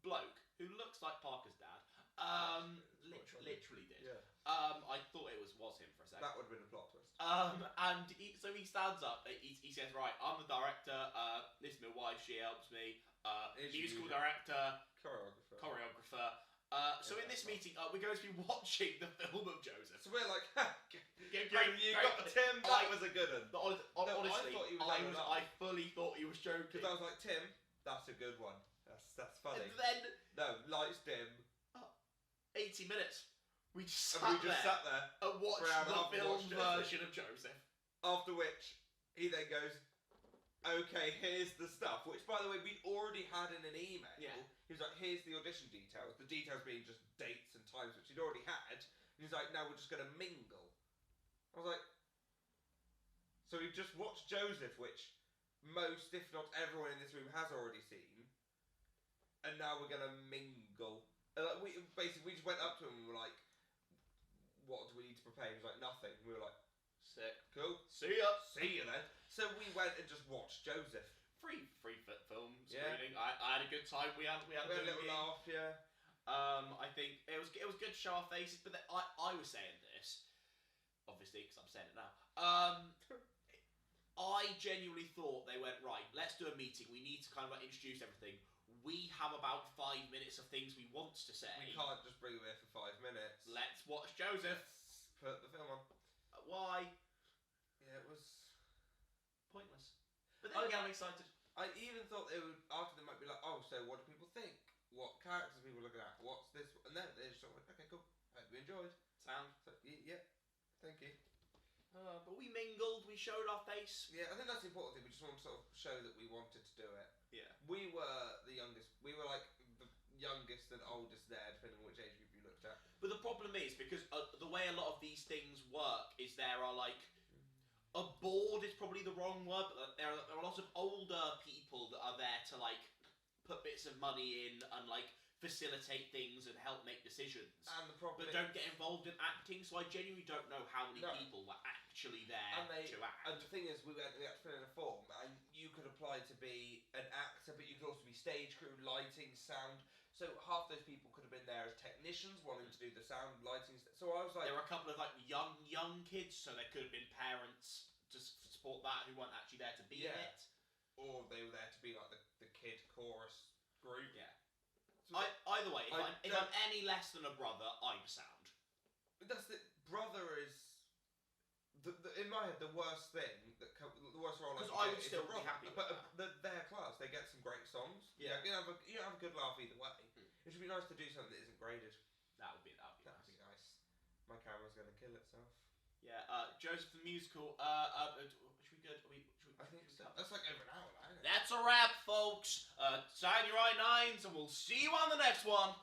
bloke who looks like Parker's dad. Literally did. Yeah. I thought it was him for a second. That would have been a plot twist. And so he stands up. He says, "Right, I'm the director. This is my wife. She helps me. Musical director, choreographer." So in this meeting, we're going to be watching the film of Joseph. So we're like, Great, got Tim. That was a good one. Honestly, I fully thought he was joking. Because I was like, Tim, that's a good one. That's funny. And then no, lights dim. 80 minutes. We just sat sat there and watched the film version of Joseph. After which, he then goes, "Okay, here's the stuff." Which, by the way, we already had in an email. Yeah. He was like, "Here's the audition details." The details being just dates and times, which he'd already had. And he's like, "Now we're just going to mingle." I was like, so we've just watched Joseph, which most, if not everyone in this room has already seen. And now we're going to mingle. And like, we just went up to him and we were like, "What do we need to prepare?" He was like, "Nothing." We were like, "Sick. Cool. See ya." See you then. So we went and just watched Joseph. Free film screening. I had a good time. We had a little laugh. Yeah. I think it was good to show our faces, but then I was saying this, obviously because I'm saying it now. I genuinely thought they went, right, let's do a meeting. We need to kind of like introduce everything. We have about 5 minutes of things we want to say. We can't just bring them here for 5 minutes. Let's watch Joseph. Put the film on. Why? Yeah, it was pointless. But then again, I'm excited. I even thought after they might be like, "Oh, so what do people think? What characters are people looking at? What's this?" And then they're just sort of like, "Okay, cool. Hope you enjoyed." Sound. So, yeah. Thank you. But we mingled. We showed our face. Yeah, I think that's the important thing. We just want to sort of show that we wanted to do it. Yeah. We were the youngest. We were like the youngest and oldest there, depending on which age group you looked at. But the problem is, because the way a lot of these things work is there are like, a board is probably the wrong word, but there are a lot of older people that are there to like put bits of money in and like facilitate things and help make decisions. And the problem but don't get involved in acting, so I genuinely don't know how many people were actually there to act. And the thing is, we had to fill in a form, and you could apply to be an actor, but you could also be stage crew, lighting, sound. So half those people could have been there as technicians, wanting to do the sound, lighting. So I was like, there were a couple of like young kids, so there could have been parents to support that who weren't actually there to be in it, or they were there to be like the kid chorus group. Yeah. So either way, if I'm any less than a brother, I'm sound. That's the brother is. In my head, the worst thing the worst role. Because I would still be happy. But their class, they get some great songs. Yeah, you have a good laugh either way. It should be nice to do something that isn't graded. That would be nice. My camera's gonna kill itself. Yeah. Joseph the musical. Should we go? I think so. That's like over an hour, isn't it? That's a wrap, folks. Sign your I-9s, and we'll see you on the next one.